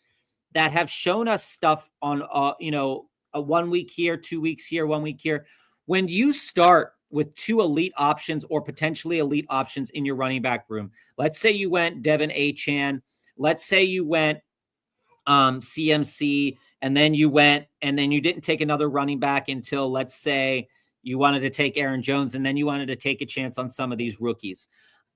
that have shown us stuff on, a 1 week here, 2 weeks here, 1 week here. When you start with two elite options or potentially elite options in your running back room, let's say you went Devin Achane, let's say you went CMC, and then you didn't take another running back until, let's say, you wanted to take Aaron Jones, and then you wanted to take a chance on some of these rookies.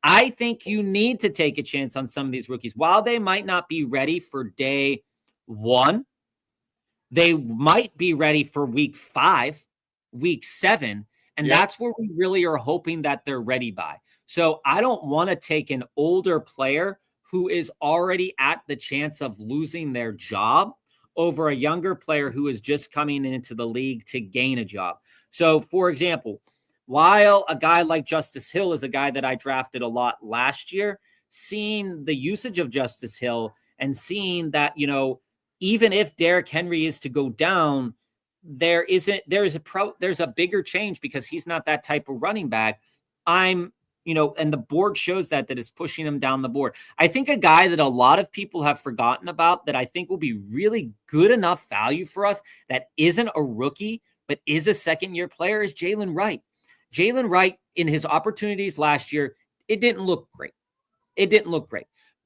I think you need to take a chance on some of these rookies. While they might not be ready for day one, they might be ready for week 5, week 7, and that's where we really are hoping that they're ready by. So I don't want to take an older player who is already at the chance of losing their job over a younger player who is just coming into the league to gain a job. So, for example, while a guy like Justice Hill is a guy that I drafted a lot last year, seeing the usage of Justice Hill and seeing that, even if Derrick Henry is to go down, there's a bigger change because he's not that type of running back. And the board shows that it's pushing him down the board. I think a guy that a lot of people have forgotten about that I think will be really good enough value for us that isn't a rookie, but is a second-year player is Jalen Wright. Jalen Wright, in his opportunities last year, it didn't look great.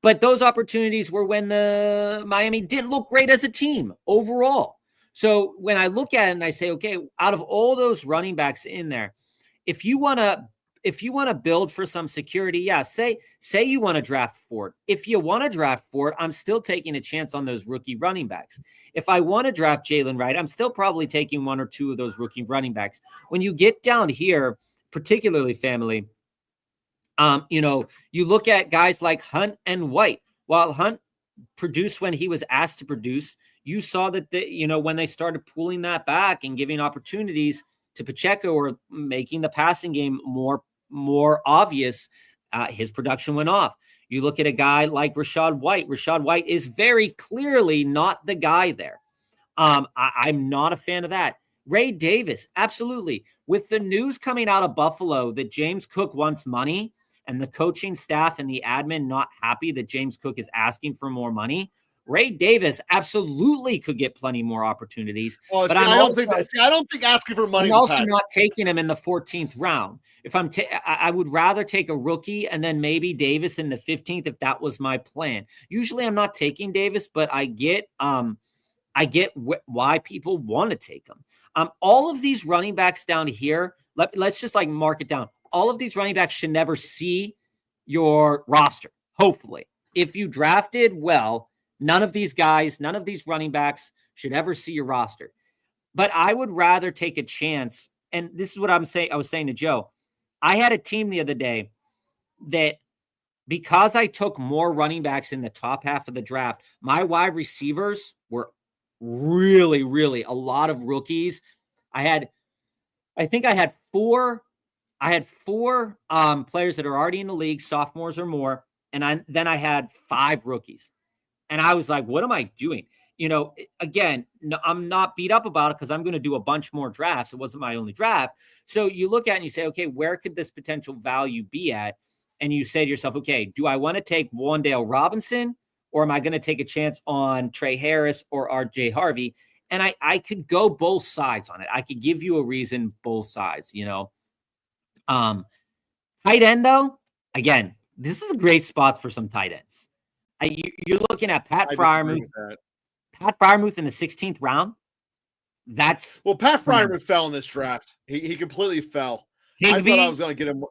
But those opportunities were when the Miami didn't look great as a team overall. So when I look at it and I say, okay, out of all those running backs in there, if you want to build for some security, say you want to draft Ford. If you want to draft Ford, I'm still taking a chance on those rookie running backs. If I want to draft Jalen Wright, I'm still probably taking one or two of those rookie running backs. When you get down here, particularly family, you look at guys like Hunt and White. While Hunt produced when he was asked to produce, you saw that when they started pulling that back and giving opportunities to Pacheco or making the passing game more obvious, his production went off. You look at a guy like Rachaad White. Rachaad White is very clearly not the guy there. I'm not a fan of that. Ray Davis, absolutely. With the news coming out of Buffalo that James Cook wants money and the coaching staff and the admin not happy that James Cook is asking for more money, Ray Davis absolutely could get plenty more opportunities. But
I don't think asking for money.
I'm also not taking him in the 14th round. If I would rather take a rookie and then maybe Davis in the 15th if that was my plan. Usually I'm not taking Davis, but I get why people want to take him. All of these running backs down here, let's just mark it down. All of these running backs should never see your roster. Hopefully, if you drafted well, none of these running backs should ever see your roster. But I would rather take a chance. And this is what I was saying to Joe. I had a team the other day that, because I took more running backs in the top half of the draft, my wide receivers were really, really a lot of rookies. I think I had four players that are already in the league, sophomores or more. And then I had 5 rookies. And I was like, what am I doing? again, no, I'm not beat up about it because I'm going to do a bunch more drafts. It wasn't my only draft. So you look at it and you say, okay, where could this potential value be at? And you say to yourself, okay, do I want to take Wan'Dale Robinson, or am I going to take a chance on Trey Harris or RJ Harvey? And I could go both sides on it. I could give you a reason both sides, Tight end, though, again, this is a great spot for some tight ends. You're looking at Pat Freiermuth. Pat Freiermuth in the 16th round.
Pat Freiermuth fell in this draft. He completely fell.
Higbee,
I thought I was going to get him.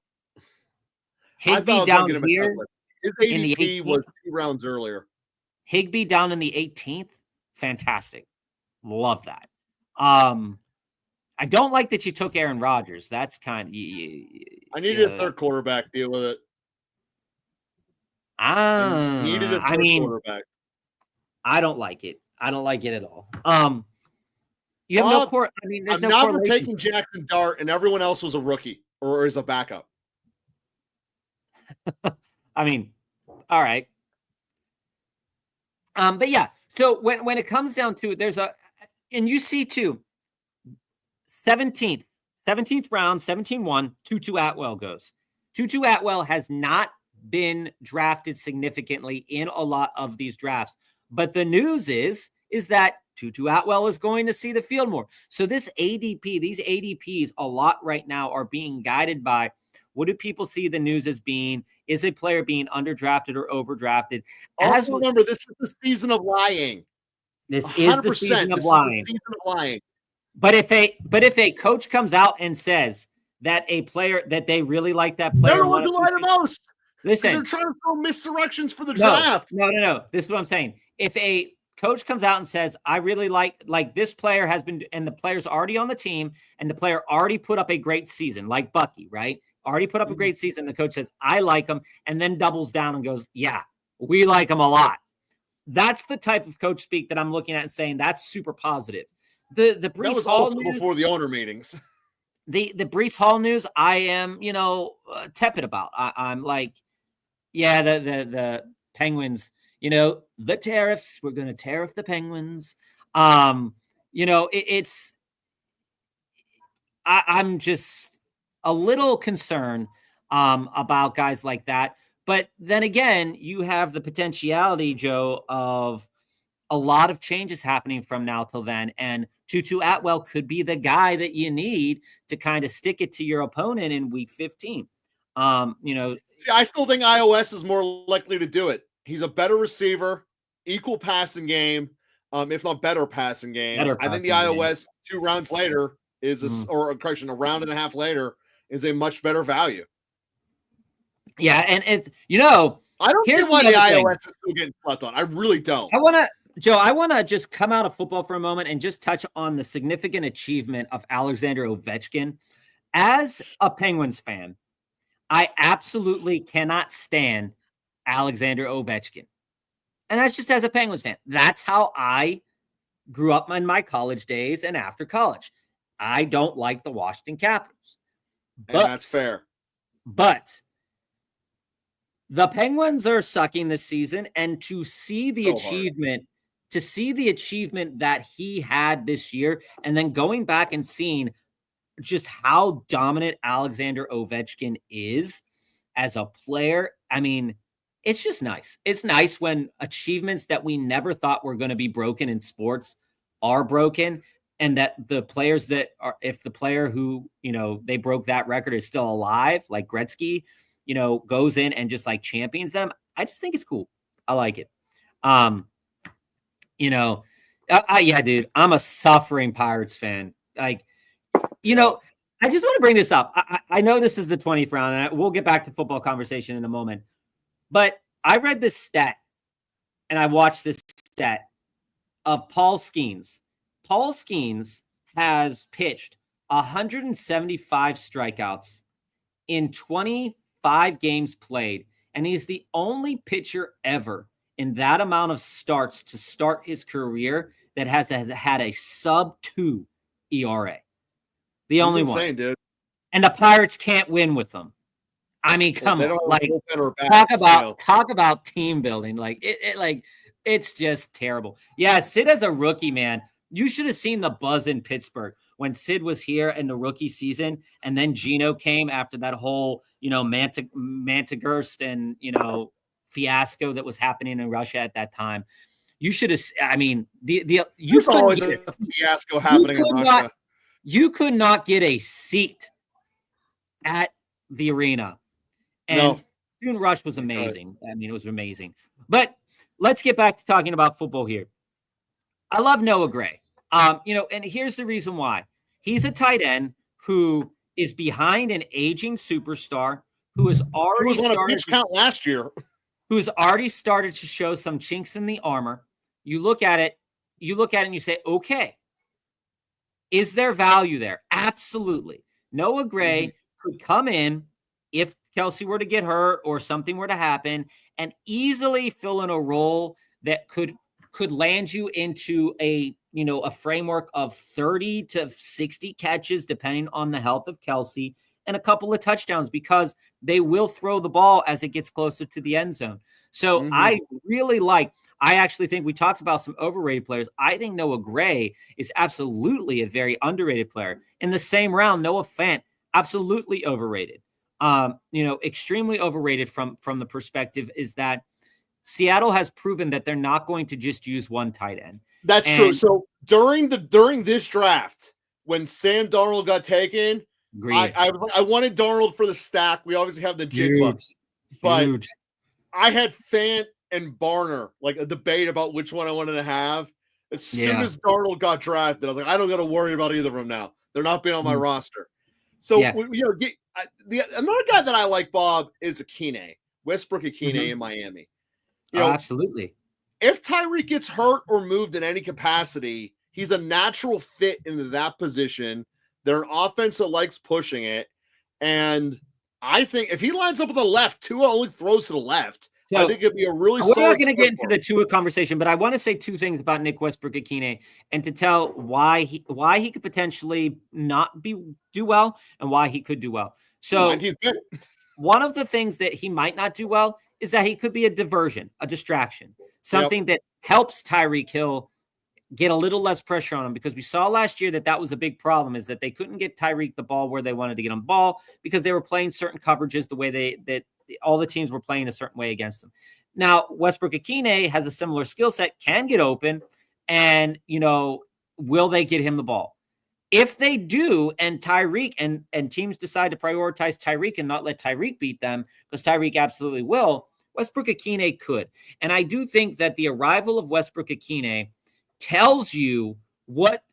Higbee down here.
His ADP was 2 rounds earlier.
Higbee down in the 18th. Fantastic. Love that. I don't like that you took Aaron Rodgers. That's kind of.
I needed a third quarterback. Deal with it. Needed a third quarterback.
I don't like it. I don't like it at all. You have no core. I mean, there's
now we're taking Jackson Dart, and everyone else was a rookie or is a backup.
I mean, all right. But yeah. So when it comes down to it, and you see too. 17th round, 17-1, Tutu Atwell goes. Tutu Atwell has not been drafted significantly in a lot of these drafts. But the news is that Tutu Atwell is going to see the field more. So these ADPs a lot right now are being guided by what do people see the news as being? Is a player being underdrafted or overdrafted?
Also remember, this is the season of lying.
This is the season of lying. But if a coach comes out and says that a player that they really like that player,
they're the ones who lie the most.
Listen,
they're trying to throw misdirections for the draft.
No. This is what I'm saying. If a coach comes out and says, I really like this player has been, and the player's already on the team, and the player already put up a great season, like Bucky, right? Already put up a great season. The coach says, I like him, and then doubles down and goes, yeah, we like him a lot. That's the type of coach speak that I'm looking at and saying that's super positive. The Breece
that was
Hall
also
news,
before the owner meetings.
The Breece Hall news, I am, tepid about. I'm like, yeah, the Penguins, the tariffs, we're going to tariff the Penguins. I'm just a little concerned about guys like that. But then again, you have the potentiality, Joe, of a lot of changes happening from now till then. And Tutu Atwell could be the guy that you need to kind of stick it to your opponent in week 15.
See, I still think iOS is more likely to do it. He's a better receiver, equal passing game, if not better passing game. I think the iOS 2 rounds later is a round and a half later is a much better value.
Yeah, and it's
I don't get why the iOS is still getting slept on. I really don't.
I want to just come out of football for a moment and just touch on the significant achievement of Alexander Ovechkin. As a Penguins fan, I absolutely cannot stand Alexander Ovechkin. And that's just as a Penguins fan. That's how I grew up in my college days and after college. I don't like the Washington Capitals.
And that's fair.
But the Penguins are sucking this season, and to see the achievement that he had this year, and then going back and seeing just how dominant Alexander Ovechkin is as a player, I mean, it's just nice. It's nice when achievements that we never thought were going to be broken in sports are broken, and that the players that are, if the player who, they broke that record is still alive, like Gretzky, goes in and just like champions them. I just think it's cool. I like it. Yeah, dude, I'm a suffering Pirates fan. Like, I just want to bring this up. I know this is the 20th round, and we'll get back to football conversation in a moment. But I read this stat, and I watched this stat of Paul Skeens. Paul Skeens has pitched 175 strikeouts in 25 games played, and he's the only pitcher ever in that amount of starts to start his career that has had a sub-2 ERA. The only one. Dude. And the Pirates can't win with them. I mean, come on. Like, talk about team building. Like, It's just terrible. Yeah, Sid as a rookie, man. You should have seen the buzz in Pittsburgh when Sid was here in the rookie season, and then Gino came after that whole, Mantigurst and, fiasco that was happening in Russia at that time. You should have. I mean, you
There's
couldn't
always
get
a fiasco happening in Russia.
You could not get a seat at the arena, and Student Rush was amazing. I mean, it was amazing. But let's get back to talking about football here. I love Noah Gray. And here's the reason why. He's a tight end who is behind an aging superstar who has already
on a pitch count last year.
Who's already started to show some chinks in the armor. You look at it and you say, okay, is there value there? Absolutely. Noah Gray could come in if Kelsey were to get hurt or something were to happen and easily fill in a role that could land you into a framework of 30 to 60 catches, depending on the health of Kelsey, and a couple of touchdowns, because they will throw the ball as it gets closer to the end zone. So I actually think we talked about some overrated players. I think Noah Gray is absolutely a very underrated player. In the same round, Noah Fant, absolutely overrated. Extremely overrated from the perspective is that Seattle has proven that they're not going to just use one tight end.
That's true. So during this draft, when Sam Darnold got taken, I wanted Darnold for the stack. We obviously have the Jigba, but I had Fant and Barner, like a debate about which one I wanted to have. As soon as Darnold got drafted, I was like, I don't got to worry about either of them now. They're not being on my roster. So, another guy that I like, Bob, is Akine, Westbrook Akine in Miami.
Absolutely.
If Tyreek gets hurt or moved in any capacity, he's a natural fit into that position. They're an offense that likes pushing it. And I think if he lines up with the left, Tua only throws to the left. So, I think it'd be a really solid.
We're not going to get into the Tua conversation, but I want to say two things about Nick Westbrook-Akine and to tell why he could potentially not do well and why he could do well. So one of the things that he might not do well is that he could be a diversion, a distraction, something that helps Tyreek Hill get a little less pressure on him, because we saw last year that was a big problem, is that they couldn't get Tyreek the ball where they wanted to get him the ball because they were playing certain coverages the way that all the teams were playing a certain way against them. Now, Westbrook-Akine has a similar skill set, can get open, and, will they get him the ball? If they do, and Tyreek and teams decide to prioritize Tyreek and not let Tyreek beat them, because Tyreek absolutely will, Westbrook-Akine could. And I do think that the arrival of Westbrook-Akine tells you what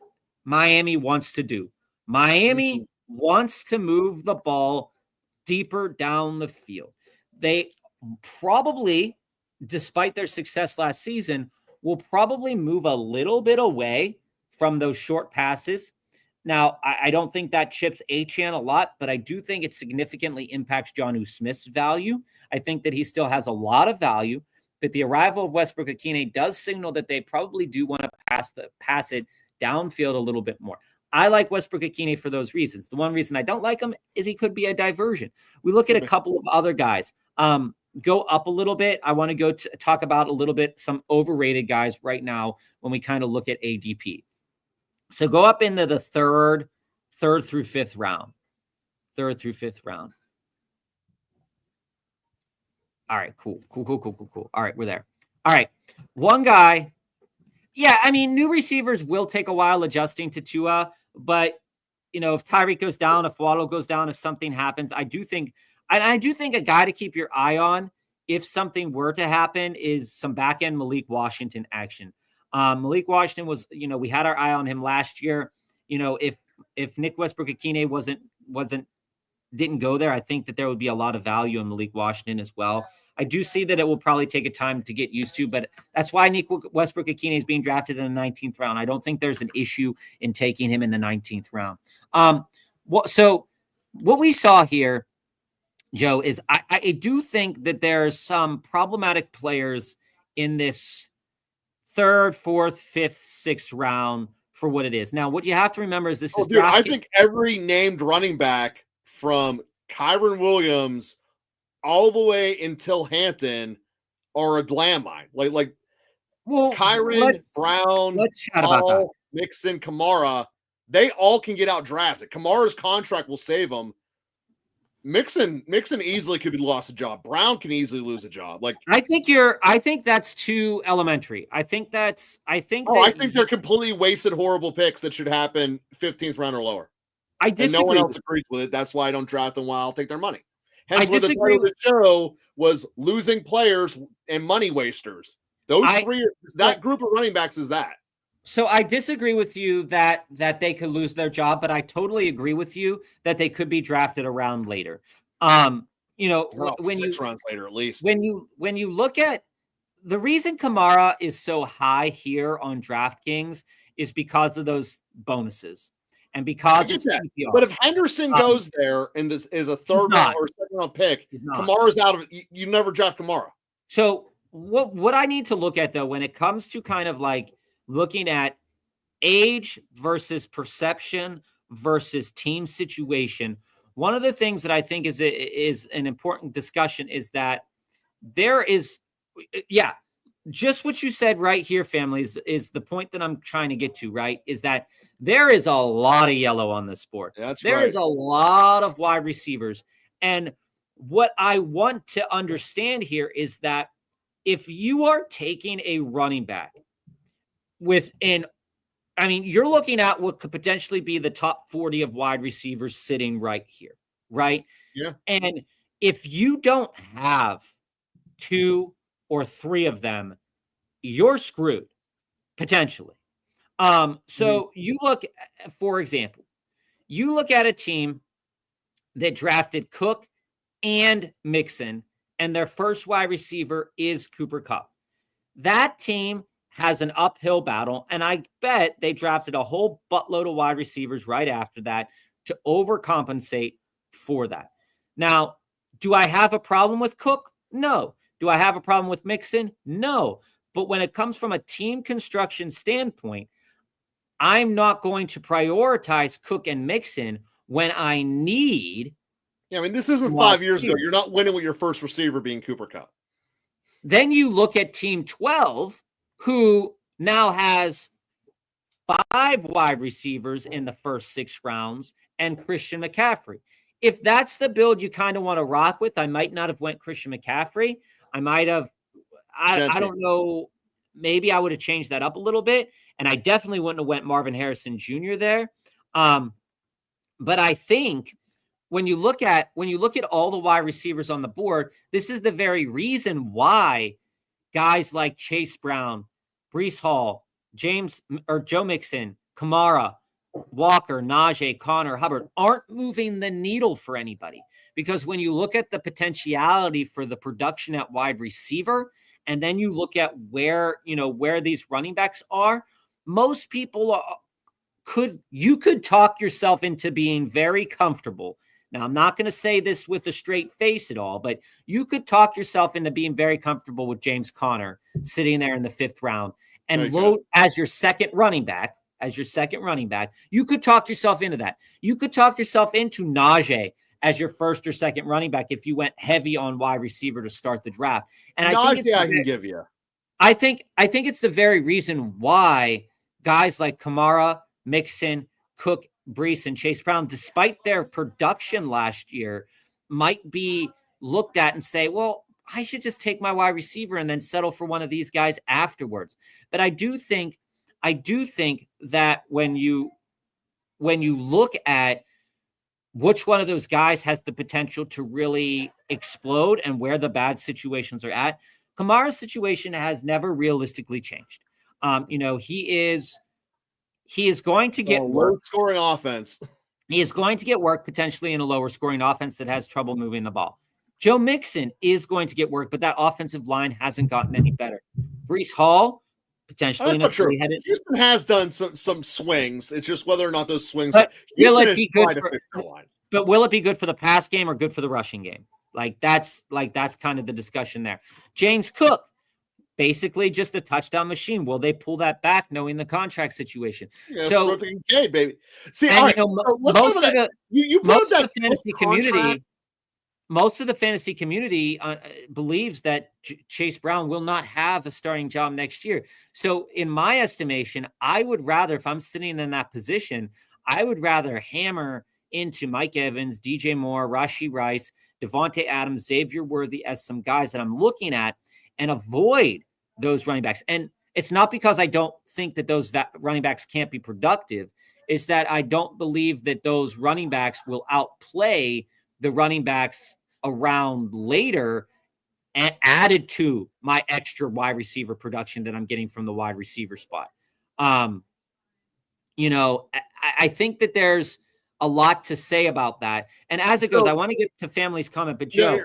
Miami wants to do. Miami wants to move the ball deeper down the field. They probably, despite their success last season, will probably move a little bit away from those short passes. Now, I don't think that chips Achane a lot, but I do think it significantly impacts Jonnu Smith's value. I think that he still has a lot of value, but the arrival of Westbrook-Akine does signal that they probably do want to pass it downfield a little bit more. I like Westbrook-Akine for those reasons. The one reason I don't like him is he could be a diversion. We look at a couple of other guys. Go up a little bit. I want to go talk about a little bit some overrated guys right now when we kind of look at ADP. So go up into the third through fifth round. All right, cool. All right, we're there. All right, one guy. Yeah, I mean, new receivers will take a while adjusting to Tua, but if Tyreek goes down, if Waddle goes down, if something happens, I do think a guy to keep your eye on if something were to happen is some back end Malik Washington action. Malik Washington was, we had our eye on him last year. If Nick Westbrook-Akine didn't go there, I think that there would be a lot of value in Malik Washington as well. I do see that it will probably take a time to get used to, but that's why Nick Westbrook-Akine is being drafted in the 19th round. I don't think there's an issue in taking him in the 19th round. So what we saw here, Joe, is I do think that there's some problematic players in this third, fourth, fifth, sixth round for what it is. Now, what you have to remember is this is
I think every named running back from Kyron Williams all the way until Hampton are a landmine. Like
Well,
Kyron, Brown,
let's chat about that.
Mixon, Kamara, they all can get out drafted. Kamara's contract will save them. Mixon easily could be lost a job. Brown can easily lose a job. Like
I think that's too elementary. I think they're
completely wasted, horrible picks that should happen 15th round or lower.
I disagree.
And no one else agrees with it. That's why I don't draft them while I'll take their money. Hence,
where
the title of the show was losing players and money wasters. Those three, that group of running backs is that.
So I disagree with you that they could lose their job, but I totally agree with you that they could be drafted a round later. When
6 rounds later at least.
When you look at the reason Kamara is so high here on DraftKings is because of those bonuses. And because it's PPR.
But if Henderson goes there and this is a third round or second round pick, Kamara's out of it. You never draft Kamara.
So what I need to look at though, when it comes to kind of like looking at age versus perception versus team situation, one of the things that I think is an important discussion is that there is, just what you said right here, families, is the point that I'm trying to get to, right? Is that there is a lot of yellow on this board. There is a lot of wide receivers. And what I want to understand here is that if you are taking a running back you're looking at what could potentially be the top 40 of wide receivers sitting right here, right?
Yeah.
And if you don't have 2 or 3 of them, you're screwed, potentially. So you look, for example, you look at a team that drafted Cook and Mixon, and their first wide receiver is Cooper Kupp. That team has an uphill battle, and I bet they drafted a whole buttload of wide receivers right after that to overcompensate for that. Now, do I have a problem with Cook? No. Do I have a problem with Mixon? No. But when it comes from a team construction standpoint, I'm not going to prioritize Cook and Mixon when I need.
Yeah, I mean, this isn't 5 years ago. You're not winning with your first receiver being Cooper Kupp.
Then you look at Team 12, who now has 5 wide receivers in the first 6 rounds and Christian McCaffrey. If that's the build you kind of want to rock with, I might not have went Christian McCaffrey. I might have, I don't know, maybe I would have changed that up a little bit. And I definitely wouldn't have went Marvin Harrison Jr. there. But I think when you look at all the wide receivers on the board, this is the very reason why guys like Chase Brown, Breece Hall, Joe Mixon, Kamara, Walker, Najee, Connor, Hubbard aren't moving the needle for anybody. Because when you look at the potentiality for the production at wide receiver, and then you look at where these running backs are, most people could talk yourself into being very comfortable. Now, I'm not going to say this with a straight face at all, but you could talk yourself into being very comfortable with James Conner sitting there in the 5th round and load as your second running back. You could talk yourself into that. You could talk yourself into Najee as your first or second running back if you went heavy on wide receiver to start the draft. And I can
give you.
I think it's the very reason why guys like Kamara, Mixon, Cook, Breece, and Chase Brown, despite their production last year, might be looked at and say, well, I should just take my wide receiver and then settle for one of these guys afterwards. But I do think that when you look at which one of those guys has the potential to really explode and where the bad situations are at, Kamara's situation has never realistically changed. He is going to get
low scoring offense.
He is going to get work potentially in a lower scoring offense that has trouble moving the ball. Joe Mixon is going to get work, but that offensive line hasn't gotten any better. Breece Hall, potentially in a three-headed.
Houston has done some swings. It's just whether or not those swings.
But will it be good for the pass game or good for the rushing game? That's kind of the discussion there. James Cook, basically just a touchdown machine. Will they pull that back knowing the contract situation?
So, baby. See, all right.
Most of the fantasy community. most of the fantasy community believes that Chase Brown will not have a starting job next year. So in my estimation, I would rather, if I'm sitting in that position, I would rather hammer into Mike Evans, DJ Moore, Rashee Rice, Devontae Adams, Xavier Worthy as some guys that I'm looking at and avoid those running backs. And it's not because I don't think that those running backs can't be productive. It's that I don't believe that those running backs will outplay the running backs around later and added to my extra wide receiver production that I'm getting from the wide receiver spot. I think that there's a lot to say about that. And as it goes, I want to get to family's comment, but Joe,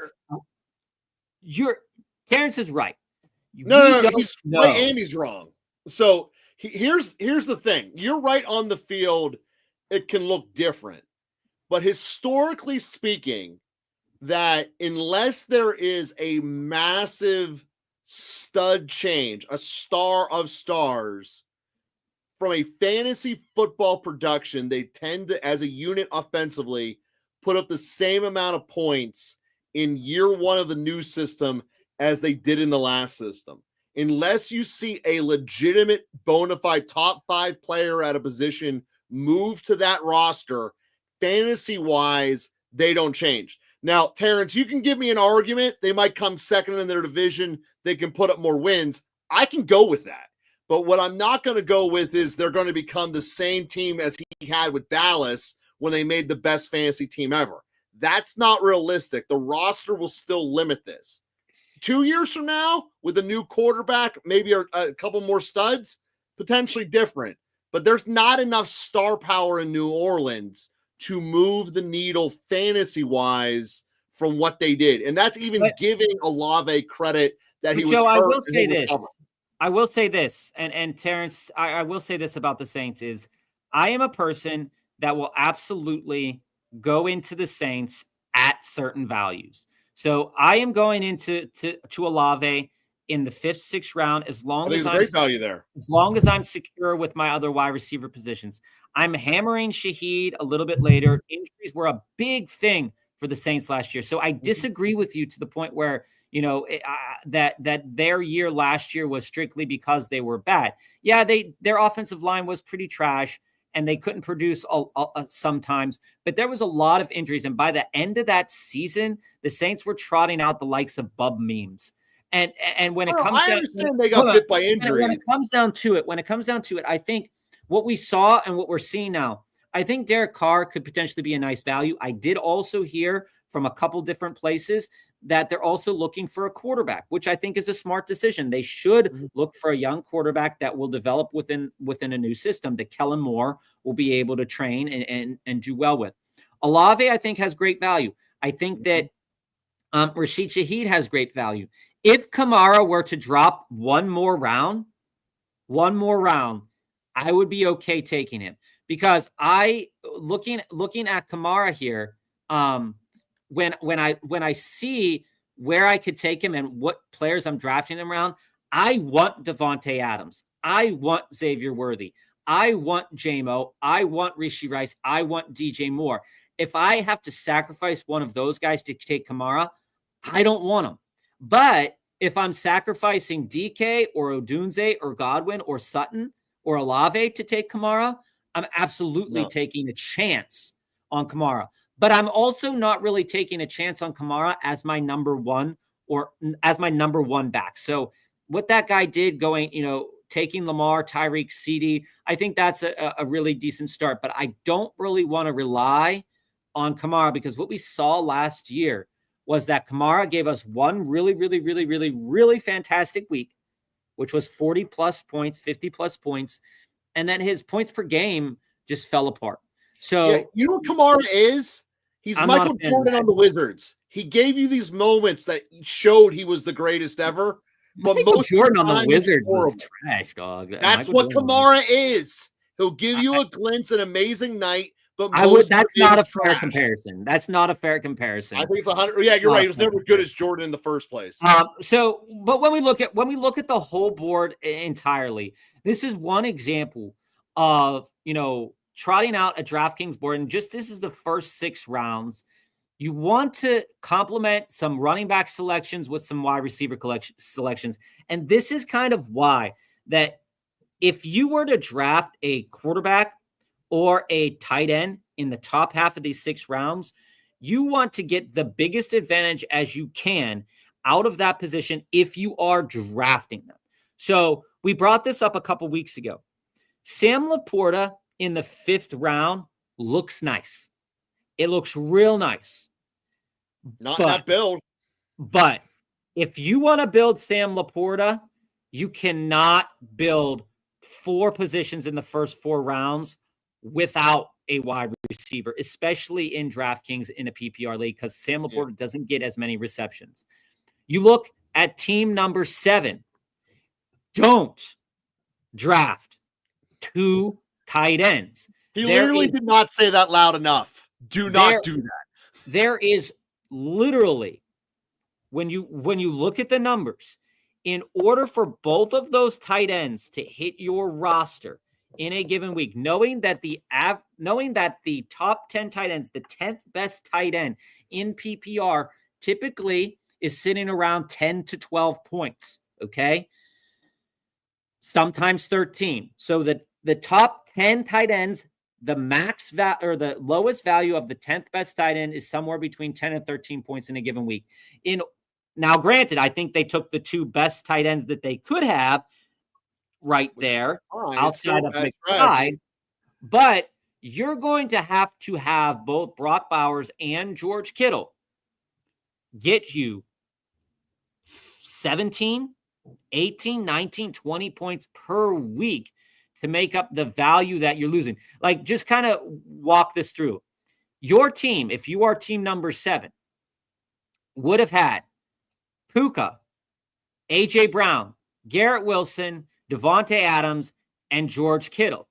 Terrence is right.
No, he's right and he's wrong. So here's the thing. You're right on the field. It can look different. But historically speaking, that unless there is a massive stud change, a star of stars from a fantasy football production, they tend to, as a unit offensively, put up the same amount of points in year one of the new system as they did in the last system. Unless you see a legitimate bona fide top 5 player at a position move to that roster, fantasy-wise, they don't change. Now, Terrence, you can give me an argument. They might come second in their division. They can put up more wins. I can go with that. But what I'm not going to go with is they're going to become the same team as he had with Dallas when they made the best fantasy team ever. That's not realistic. The roster will still limit this. 2 years from now, with a new quarterback, maybe a couple more studs, potentially different. But there's not enough star power in New Orleans to move the needle fantasy-wise from what they did. And that's even giving Olave credit that he was
Joe,
hurt.
I will say this, and Terrence, I will say this about the Saints is I am a person that will absolutely go into the Saints at certain values. So I am going into Olave in the 5th, 6th round as long as
great value there.
As long as I'm secure with my other wide receiver positions. I'm hammering Shaheed a little bit later. Injuries were a big thing for the Saints last year. So I disagree with you to the point where, that their year last year was strictly because they were bad. Yeah, their offensive line was pretty trash and they couldn't produce sometimes, but there was a lot of injuries. And by the end of that season, the Saints were trotting out the likes of Bub memes. And when it comes
down, I understand they got bit by injury.
When it comes down to it, I think what we saw and what we're seeing now, I think Derek Carr could potentially be a nice value. I did also hear from a couple different places that they're also looking for a quarterback, which I think is a smart decision. They should look for a young quarterback that will develop within a new system that Kellen Moore will be able to train and do well with. Olave, I think, has great value. I think that Rashid Shaheed has great value. If Kamara were to drop one more round, I would be okay taking him because looking at Kamara here, when I see where I could take him and what players I'm drafting him around, I want Devontae Adams. I want Xavier Worthy. I want J-Mo. I want Rashee Rice. I want DJ Moore. If I have to sacrifice one of those guys to take Kamara, I don't want him. But if I'm sacrificing DK or Odunze or Godwin or Sutton or Olave to take Kamara, I'm absolutely taking a chance on Kamara. But I'm also not really taking a chance on Kamara as my number one back. So what that guy did going, taking Lamar, Tyreek, CD, I think that's a really decent start. But I don't really want to rely on Kamara because what we saw last year was that Kamara gave us one really, really, really, really, really fantastic week, which was 40 plus points, 50 plus points. And then his points per game just fell apart. So
you know what Kamara is? He's Michael Jordan on the Wizards. He gave you these moments that showed he was the greatest ever. But
Michael Jordan on the Wizards was trash, dog.
That's what Kamara is. He'll give you a glimpse, an amazing night. But
that's not a fair comparison. That's not a fair comparison.
I think it's 100. Yeah, you're right. He was never good as Jordan in the first place.
But when we look at the whole board entirely, this is one example of trotting out a DraftKings board, and this is the first 6 rounds. You want to complement some running back selections with some wide receiver selections. And this is kind of why that if you were to draft a quarterback or a tight end in the top half of these 6 rounds, you want to get the biggest advantage as you can out of that position if you are drafting them. So we brought this up a couple weeks ago. Sam Laporta in the 5th round looks nice. It looks real nice.
Not in that build.
But if you want to build Sam Laporta, you cannot build 4 positions in the first 4 rounds without a wide receiver, especially in DraftKings in a PPR league, because Sam Laporta doesn't get as many receptions. You look at team number 7. Don't draft 2 tight ends.
He literally did not say that loud enough. Do not do that.
There is literally, when you look at the numbers, in order for both of those tight ends to hit your roster in a given week, knowing that the top 10 tight ends, the 10th best tight end in PPR typically is sitting around 10 to 12 points, okay? Sometimes 13. So the top 10 tight ends, the max or the lowest value of the 10th best tight end is somewhere between 10 and 13 points in a given week. Now, granted, I think they took the 2 best tight ends that they could have right there outside of McBride, but you're going to have both Brock Bowers and George Kittle get you 17, 18, 19, 20 points per week to make up the value that you're losing. Like, just kind of walk this through. Your team, if you are team number 7, would have had Puka, A.J. Brown, Garrett Wilson, Devontae Adams, and George Kittle.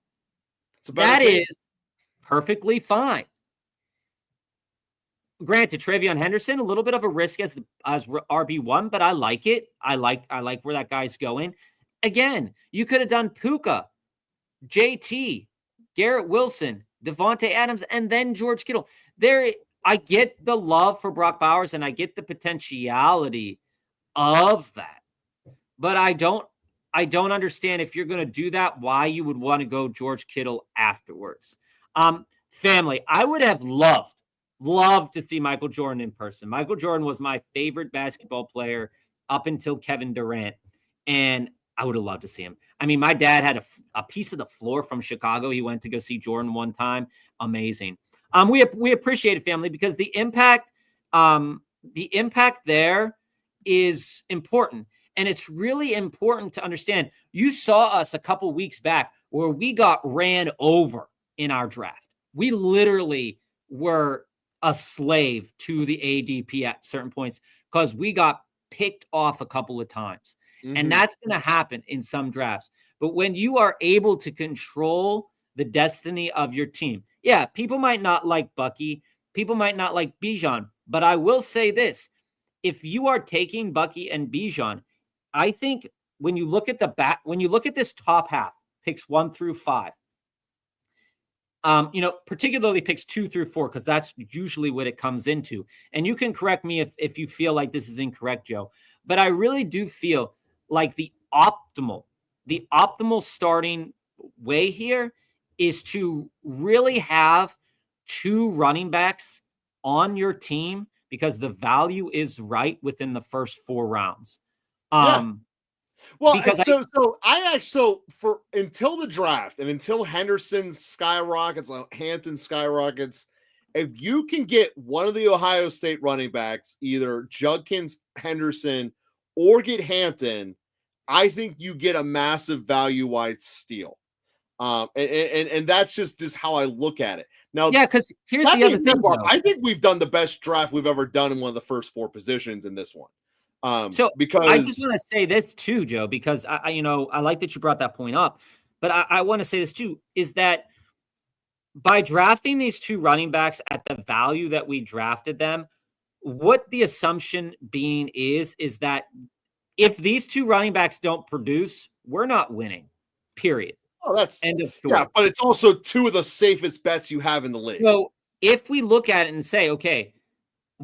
That is perfectly fine. Granted, Travion Henderson, a little bit of a risk as RB1, but I like it. I like where that guy's going. Again, you could have done Puka, JT, Garrett Wilson, Devontae Adams, and then George Kittle. I get the love for Brock Bowers, and I get the potentiality of that. But I don't understand, if you're going to do that, why you would want to go George Kittle afterwards. Family, I would have loved to see Michael Jordan in person. Michael Jordan was my favorite basketball player up until Kevin Durant, and I would have loved to see him. I mean, my dad had a piece of the floor from Chicago. He went to go see Jordan one time. Amazing. We appreciate it, family, because the impact there is important. And it's really important to understand. You saw us a couple weeks back where we got ran over in our draft. We literally were a slave to the ADP at certain points because we got picked off a couple of times. Mm-hmm. And that's going to happen in some drafts. But when you are able to control the destiny of your team, yeah, people might not like Bucky. People might not like Bijan. But I will say this. If you are taking Bucky and Bijan, I think when you look at this top half, picks 1 through 5, particularly picks 2 through 4, because that's usually what it comes into. And you can correct me if you feel like this is incorrect, Joe. But I really do feel like the optimal starting way here is to really have 2 running backs on your team, because the value is right within the first 4 rounds.
Well, until the draft and until Henderson skyrockets, Hampton skyrockets, if you can get one of the Ohio State running backs, either Judkins, Henderson, or get Hampton, I think you get a massive value-wide steal. And that's just how I look at it. Now,
yeah, because here's the other thing.
I think we've done the best draft we've ever done in one of the first 4 positions in this one. Because
I just want to say this too, Joe, because I like that you brought that point up, but I want to say this too, is that by drafting these 2 running backs at the value that we drafted them, what the assumption being is that if these 2 running backs don't produce, we're not winning, period.
Oh, that's
end of story.
Yeah, but it's also 2 of the safest bets you have in the league.
So if we look at it and say, okay,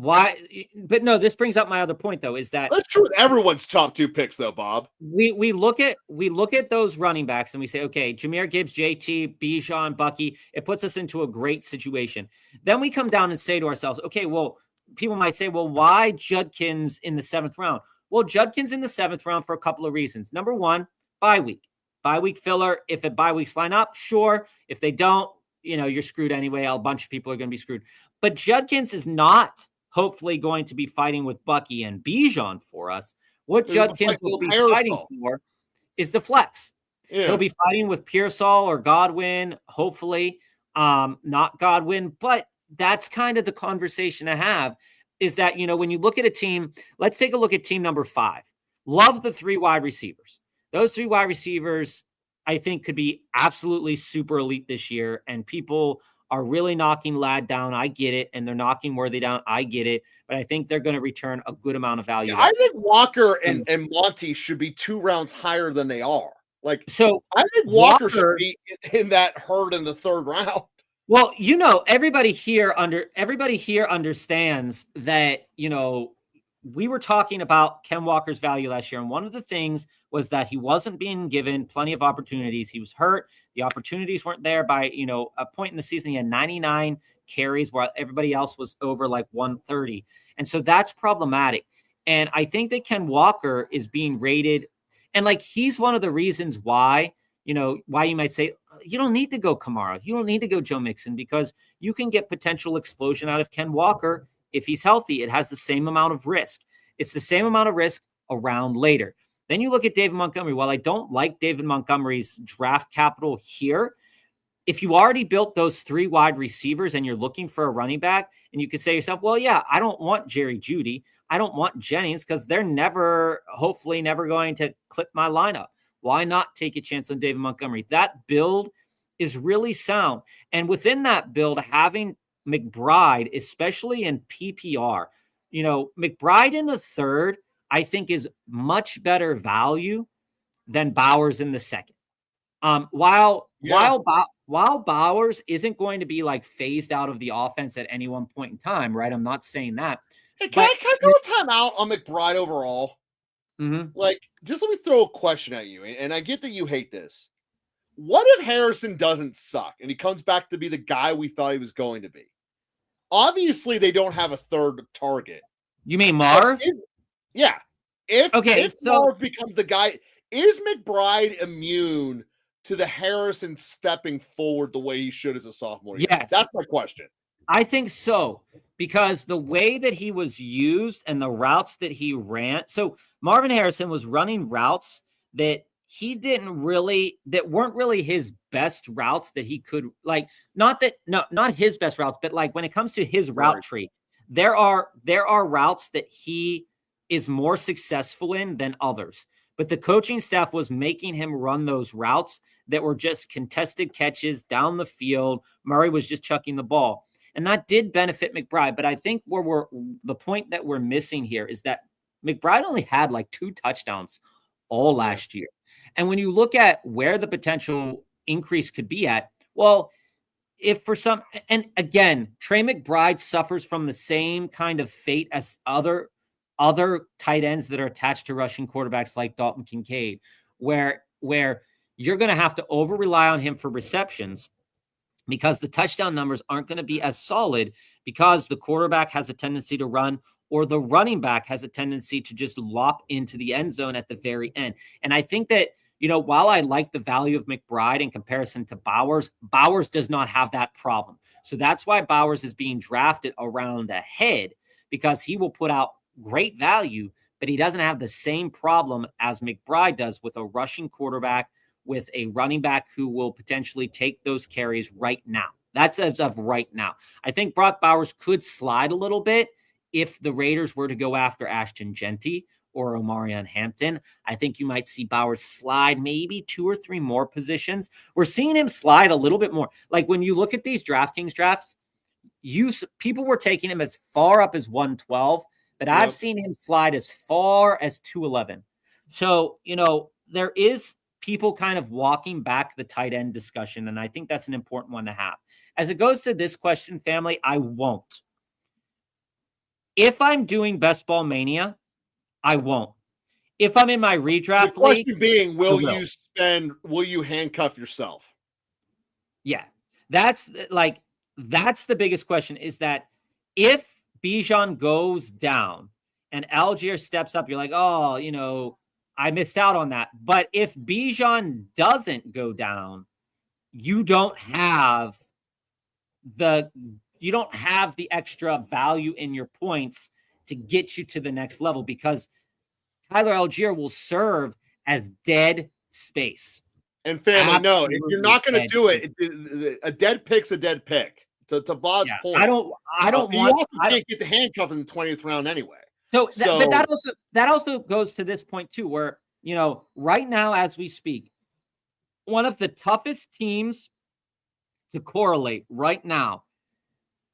Why? But no, this brings up my other point, though, is that
that's true with everyone's top 2 picks, though, Bob.
We look at those running backs and we say, okay, Jahmyr Gibbs, JT, Bijan, Bucky, it puts us into a great situation. Then we come down and say to ourselves, okay, well, people might say, well, why Judkins in the 7th round? Well, Judkins in the 7th round for a couple of reasons. Number one, bye week filler. If the bye weeks line up, sure. If they don't, you're screwed anyway. A bunch of people are going to be screwed. But Judkins is not hopefully going to be fighting with Bucky and Bijan for us. What Judkins will be fighting for is the flex. Yeah. He'll be fighting with Pearsall or Godwin, hopefully, not Godwin. But that's kind of the conversation to have, is that, when you look at a team, let's take a look at team number 5. Love the 3 wide receivers. Those 3 wide receivers, I think, could be absolutely super elite this year, and people are really knocking Ladd down. I get it. And they're knocking Worthy down. I get it. But I think they're going to return a good amount of value.
Yeah, I think Walker and Monty should be 2 rounds higher than they are. So I think Walker should be in that herd in the 3rd round.
Well, everybody here understands that, we were talking about Ken Walker's value last year. And one of the things was that he wasn't being given plenty of opportunities. He was hurt. The opportunities weren't there. By, a point in the season, he had 99 carries while everybody else was over like 130. And so that's problematic. And I think that Ken Walker is being rated. And he's one of the reasons why, why you might say, you don't need to go Kamara. You don't need to go Joe Mixon, because you can get potential explosion out of Ken Walker. If he's healthy, it has the same amount of risk. It's the same amount of risk around later. Then you look at David Montgomery. While I don't like David Montgomery's draft capital here, if you already built those 3 wide receivers and you're looking for a running back, and you could say to yourself, well, yeah, I don't want Jerry Jeudy. I don't want Jennings, because they're hopefully never going to clip my lineup. Why not take a chance on David Montgomery? That build is really sound. And within that build, having McBride, especially in PPR, McBride in the 3rd, I think, is much better value than Bowers in the 2nd. While Bowers isn't going to be phased out of the offense at any one point in time, right? I'm not saying that.
Hey, can I go a time out on McBride overall?
Mm-hmm.
Just let me throw a question at you, and I get that you hate this. What if Harrison doesn't suck and he comes back to be the guy we thought he was going to be? Obviously, they don't have a 3rd target.
You mean Marv?
If Marv becomes the guy, is McBride immune to the Harrison stepping forward the way he should as a sophomore?
Yes.
That's my question.
I think so, because the way that he was used and the routes that he ran. So Marvin Harrison was running routes that weren't really his best routes that he could, not his best routes, but when it comes to his route tree, there are routes that he is more successful in than others. But the coaching staff was making him run those routes that were just contested catches down the field. Murray was just chucking the ball. And that did benefit McBride. But I think the point that we're missing here is that McBride only had 2 touchdowns all last year. And when you look at where the potential increase could be at, well, if for some, and again, Trey McBride suffers from the same kind of fate as other tight ends that are attached to rushing quarterbacks like Dalton Kincaid, where you're going to have to over rely on him for receptions, because the touchdown numbers aren't going to be as solid, because the quarterback has a tendency to run, or the running back has a tendency to just lop into the end zone at the very end. And I think that, while I like the value of McBride in comparison to Bowers does not have that problem. So that's why Bowers is being drafted around ahead, because he will put out great value, but he doesn't have the same problem as McBride does with a rushing quarterback, with a running back who will potentially take those carries right now. That's as of right now. I think Brock Bowers could slide a little bit if the Raiders were to go after Ashton Genty or Omarion Hampton. I think you might see Bowers slide maybe 2 or 3 more positions. We're seeing him slide a little bit more. When you look at these DraftKings drafts, people were taking him as far up as 112, but I've seen him slide as far as 211. So, there is people kind of walking back the tight end discussion, and I think that's an important one to have. As it goes to this question, family, I won't. If I'm doing Best Ball Mania, I won't. If I'm in my redraft
the question
league,
being, will you handcuff yourself?
Yeah, that's the biggest question, is that if Bijan goes down and Algier steps up, you're like, oh, I missed out on that. But if Bijan doesn't go down, you don't have the extra value in your points to get you to the next level, because Tyler Algier will serve as dead space.
And family, no, if you're not going to do it, a dead pick's a dead pick. To Bob's point,
I don't
you
want.
also can't get the handcuff in the 20th round anyway.
But that also goes to this point too, where right now as we speak, one of the toughest teams to correlate right now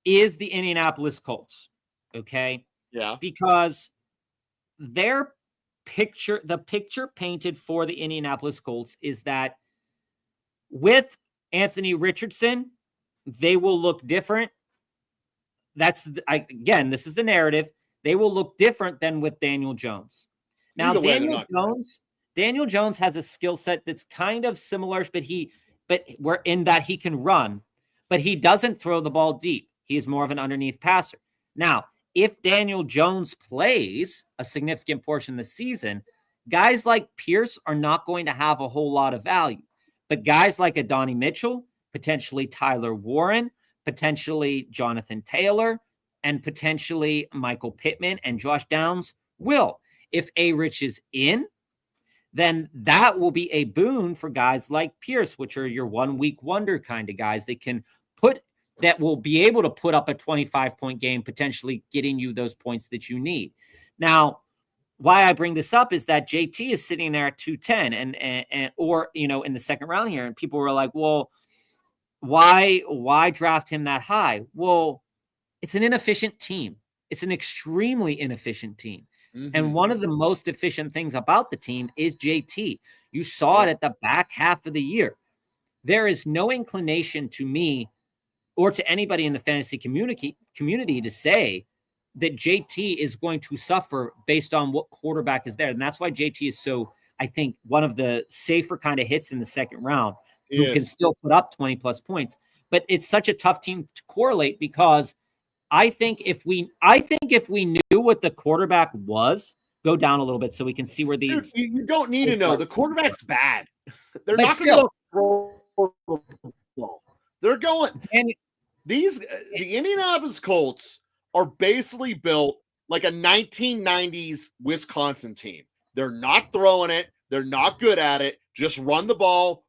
is the Indianapolis Colts. Okay,
yeah,
because the picture painted for the Indianapolis Colts is that with Anthony Richardson, they will look different. This is the narrative. They will look different than with Daniel Jones. Now, Daniel Jones has a skill set that's kind of similar, but we're in that he can run, but he doesn't throw the ball deep. He's more of an underneath passer. Now, if Daniel Jones plays a significant portion of the season, guys like Pierce are not going to have a whole lot of value. But guys like Adonai Mitchell, potentially Tyler Warren, potentially Jonathan Taylor, and potentially Michael Pittman and Josh Downs will. If A-Rich is in, then that will be a boon for guys like Pierce, which are your 1 week wonder kind of guys that will be able to put up a 25-point game, potentially getting you those points that you need. Now, why I bring this up is that JT is sitting there at 210 or in the second round here, and people were like, well, why draft him that high? Well, it's an inefficient team. It's an extremely inefficient team. Mm-hmm. And one of the most efficient things about the team is JT. You saw it at the back half of the year. There is no inclination to me or to anybody in the fantasy community to say that JT is going to suffer based on what quarterback is there. And that's why JT is so, I think, one of the safer kind of hits in the second round, who can still put up 20 plus points. But it's such a tough team to correlate, because I think if we knew what the quarterback was, go down a little bit so we can see where these.
Dude, you don't need to know. The quarterback's bad. They're not going to throw. They're going. The Indianapolis Colts are basically built like a 1990s Wisconsin team. They're not throwing it. They're not good at it. Just run the ball,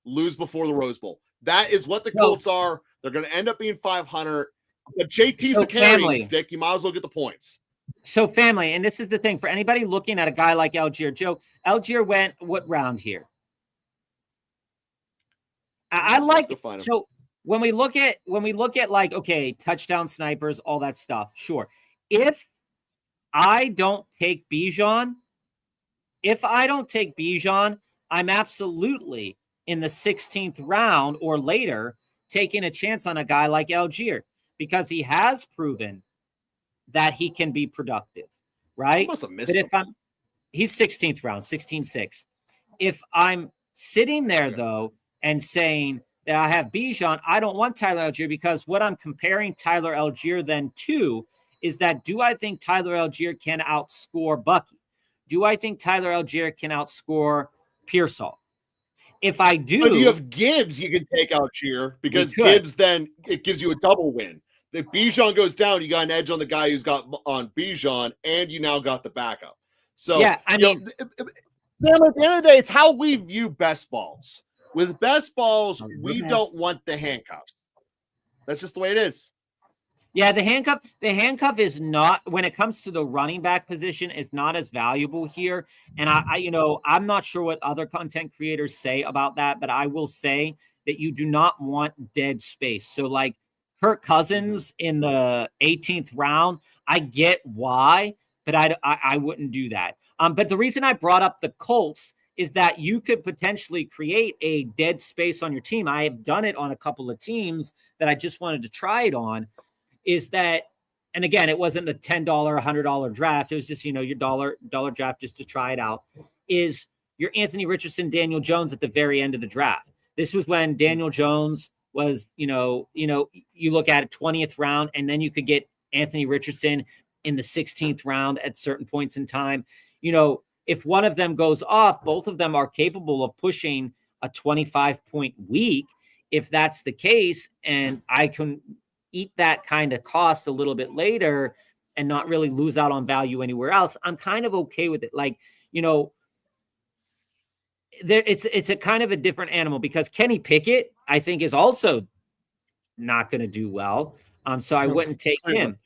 lose before the Rose Bowl. That is what the Colts are. They're going to end up being 500. But JT's the carrying stick. You might as well get the points.
So, family, and this is the thing for anybody looking at a guy like Algier. Joe, Algier went what round here? I like so. When we look at like, okay, touchdown snipers, all that stuff, sure. If I don't take Bijan, I'm absolutely in the 16th round or later taking a chance on a guy like Algier, because he has proven that he can be productive, right?
I must have missed him.
He's 16th round, 16-6. If I'm sitting there though and saying that I have Bijan, I don't want Tyler Algier, because what I'm comparing Tyler Algier then to is that, do I think Tyler Algier can outscore Bucky? Do I think Tyler Algier can outscore Pearsall? If I do,
if you have Gibbs, you can take Algier, because Gibbs then it gives you a double win. If Bijan goes down, you got an edge on the guy who's got on Bijan, and you now got the backup. So
yeah, I mean,
at the end of the day, it's how we view best balls. With best balls, we don't want the handcuffs. That's just the way it is.
Yeah, the handcuff is not, when it comes to the running back position, it's not as valuable here. And I'm not sure what other content creators say about that, but I will say that you do not want dead space. So like Kirk Cousins in the 18th round, I get why, but I wouldn't do that. But the reason I brought up the Colts is that you could potentially create a dead space on your team. I have done it on a couple of teams that I just wanted to try it on, is that and again, it wasn't a $10, $100 draft. It was just, your dollar draft just to try it out, is your Anthony Richardson, Daniel Jones at the very end of the draft. This was when Daniel Jones was, you look at it 20th round, and then you could get Anthony Richardson in the 16th round at certain points in time. If one of them goes off, both of them are capable of pushing a 25-point week. If that's the case, and I can eat that kind of cost a little bit later and not really lose out on value anywhere else, I'm kind of okay with it. Like, it's a kind of a different animal, because Kenny Pickett, I think, is also not going to do well. So I wouldn't take him.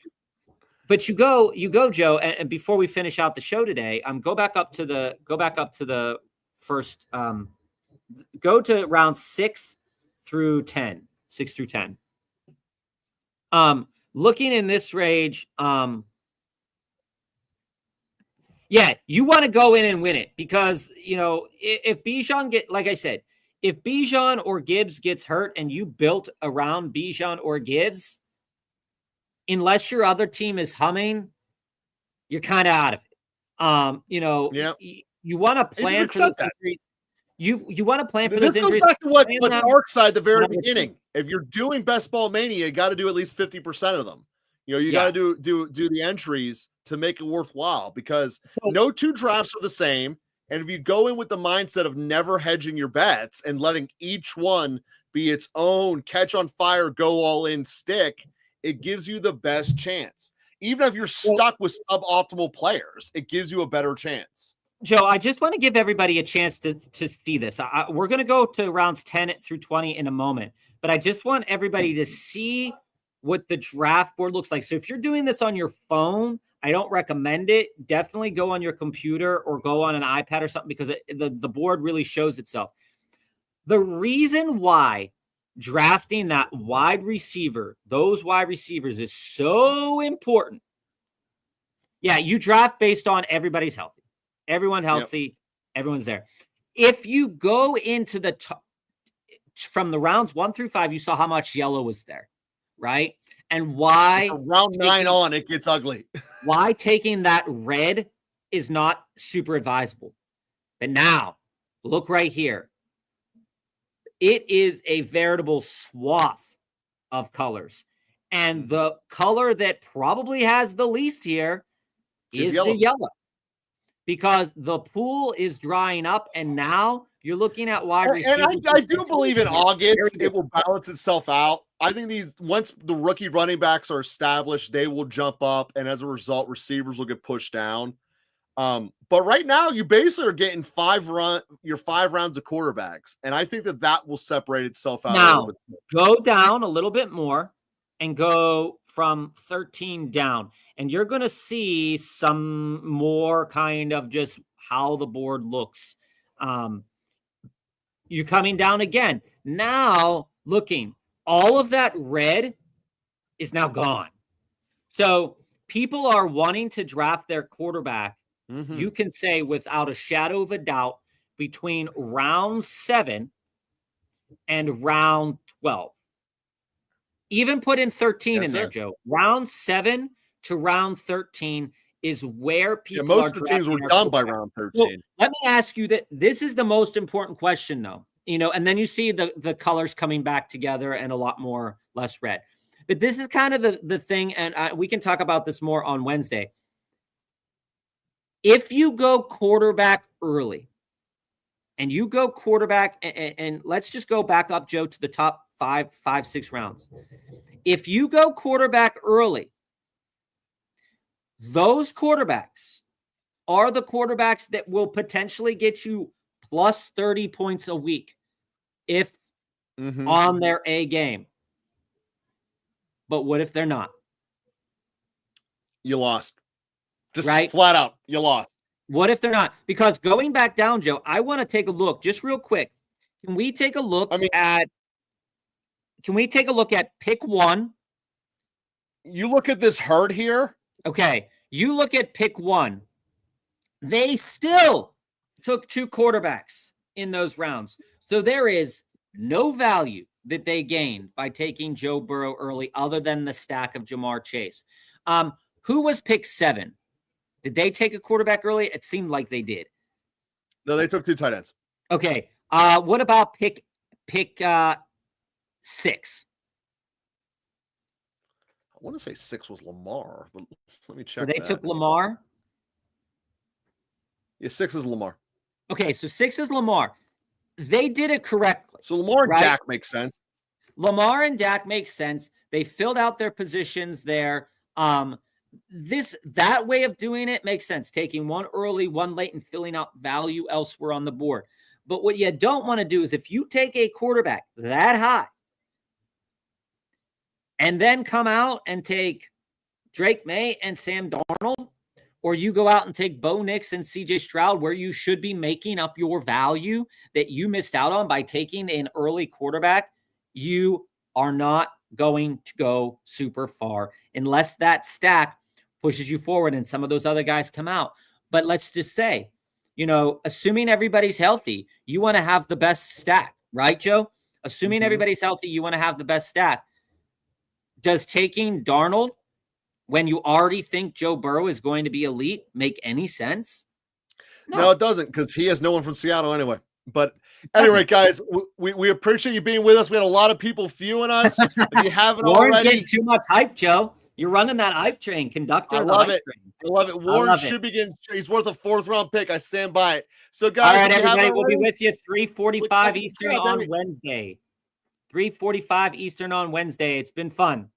But you go, Joe, and before we finish out the show today, go back up to the first, go to round 6 through 10. Looking in this range, you want to go in and win it, because, if Bijan like I said, if Bijan or Gibbs gets hurt and you built around Bijan or Gibbs, unless your other team is humming, you're kind of out of it. You want to plan for those injuries. You want to plan for those injuries.
This goes back to what Mark said at the very beginning. If you're doing best ball mania, you got to do at least 50% of them. You got to do the entries to make it worthwhile, because no two drafts are the same. And if you go in with the mindset of never hedging your bets and letting each one be its own catch on fire, go all in stick, it gives you the best chance. Even if you're stuck with suboptimal players, it gives you a better chance.
Joe, I just want to give everybody a chance to see this. We're going to go to rounds 10 through 20 in a moment, but I just want everybody to see what the draft board looks like. So if you're doing this on your phone, I don't recommend it. Definitely go on your computer or go on an iPad or something, because the board really shows itself. The reason why drafting that wide receiver, those wide receivers, is so important. Yeah, you draft based on everybody's healthy. Everyone healthy, everyone's there. If you go into the top, from the rounds 1 through 5, you saw how much yellow was there, right? And why
round 9 on, it gets ugly.
Why taking that red is not super advisable. But now, look right here. It is a veritable swath of colors. And the color that probably has the least here is the yellow. Because the pool is drying up, and now you're looking at wide receivers.
And I do believe in August it will balance itself out. I think once the rookie running backs are established, they will jump up, and as a result, receivers will get pushed down. But right now, you basically are getting 5 rounds of quarterbacks, and I think that will separate itself out.
Now, go down a little bit more and go from 13 down, and you're going to see some more kind of just how the board looks. You're coming down again. Now, looking, all of that red is now gone. So people are wanting to draft their quarterback. Mm-hmm. You can say without a shadow of a doubt, between round 7 and round 12. Even put in 13 in there, Joe. Round 7 to round 13 is where people
most of the teams were done by round 13.
So let me ask you that. This is the most important question, though. And then you see the colors coming back together and a lot more less red. But this is kind of the thing, and we can talk about this more on Wednesday. If you go quarterback early, and you go quarterback, and let's just go back up, Joe, to the top 6 rounds. If you go quarterback early, those quarterbacks are the quarterbacks that will potentially get you plus 30 points a week if on their A game. But what if they're not?
You lost. Just
right?
Flat out, you lost.
What if they're not? Because going back down, Joe, I want to take a look just real quick. Can we take a look at pick 1?
You look at this herd here.
Okay. You look at pick 1. They still took 2 quarterbacks in those rounds. So there is no value that they gained by taking Joe Burrow early other than the stack of Jamar Chase. Who was pick 7? Did they take a quarterback early? It seemed like they did.
No, they took 2 tight ends.
Okay. What about pick 6?
I want to say 6 was Lamar, but let me check.
So they took Lamar.
Yeah, 6 is Lamar.
Okay, so 6 is Lamar. They did it correctly.
So Lamar and Dak makes sense.
Lamar and Dak makes sense. They filled out their positions there. That way of doing it makes sense. Taking one early, one late, and filling out value elsewhere on the board. But what you don't want to do is if you take a quarterback that high and then come out and take Drake May and Sam Darnold, or you go out and take Bo Nix and CJ Stroud, where you should be making up your value that you missed out on by taking an early quarterback, you are not going to go super far unless that stack pushes you forward and some of those other guys come out. But let's just say, assuming everybody's healthy, you want to have the best stack, right, Joe? Assuming everybody's healthy, you want to have the best stack. Does taking Darnold when you already think Joe Burrow is going to be elite make any sense?
No, it doesn't, because he has no one from Seattle anyway. But anyway, guys, we appreciate you being with us. We had a lot of people viewing us. If you haven't
Warren's
already,
getting too much hype, Joe. You're running that hype train, conductor.
I love it. I love it. Warren should be getting. He's worth a 4th-round pick. I stand by it. So, guys,
all right, everybody, we'll be with you 3:45 Eastern on Wednesday. 3:45 Eastern on Wednesday. It's been fun.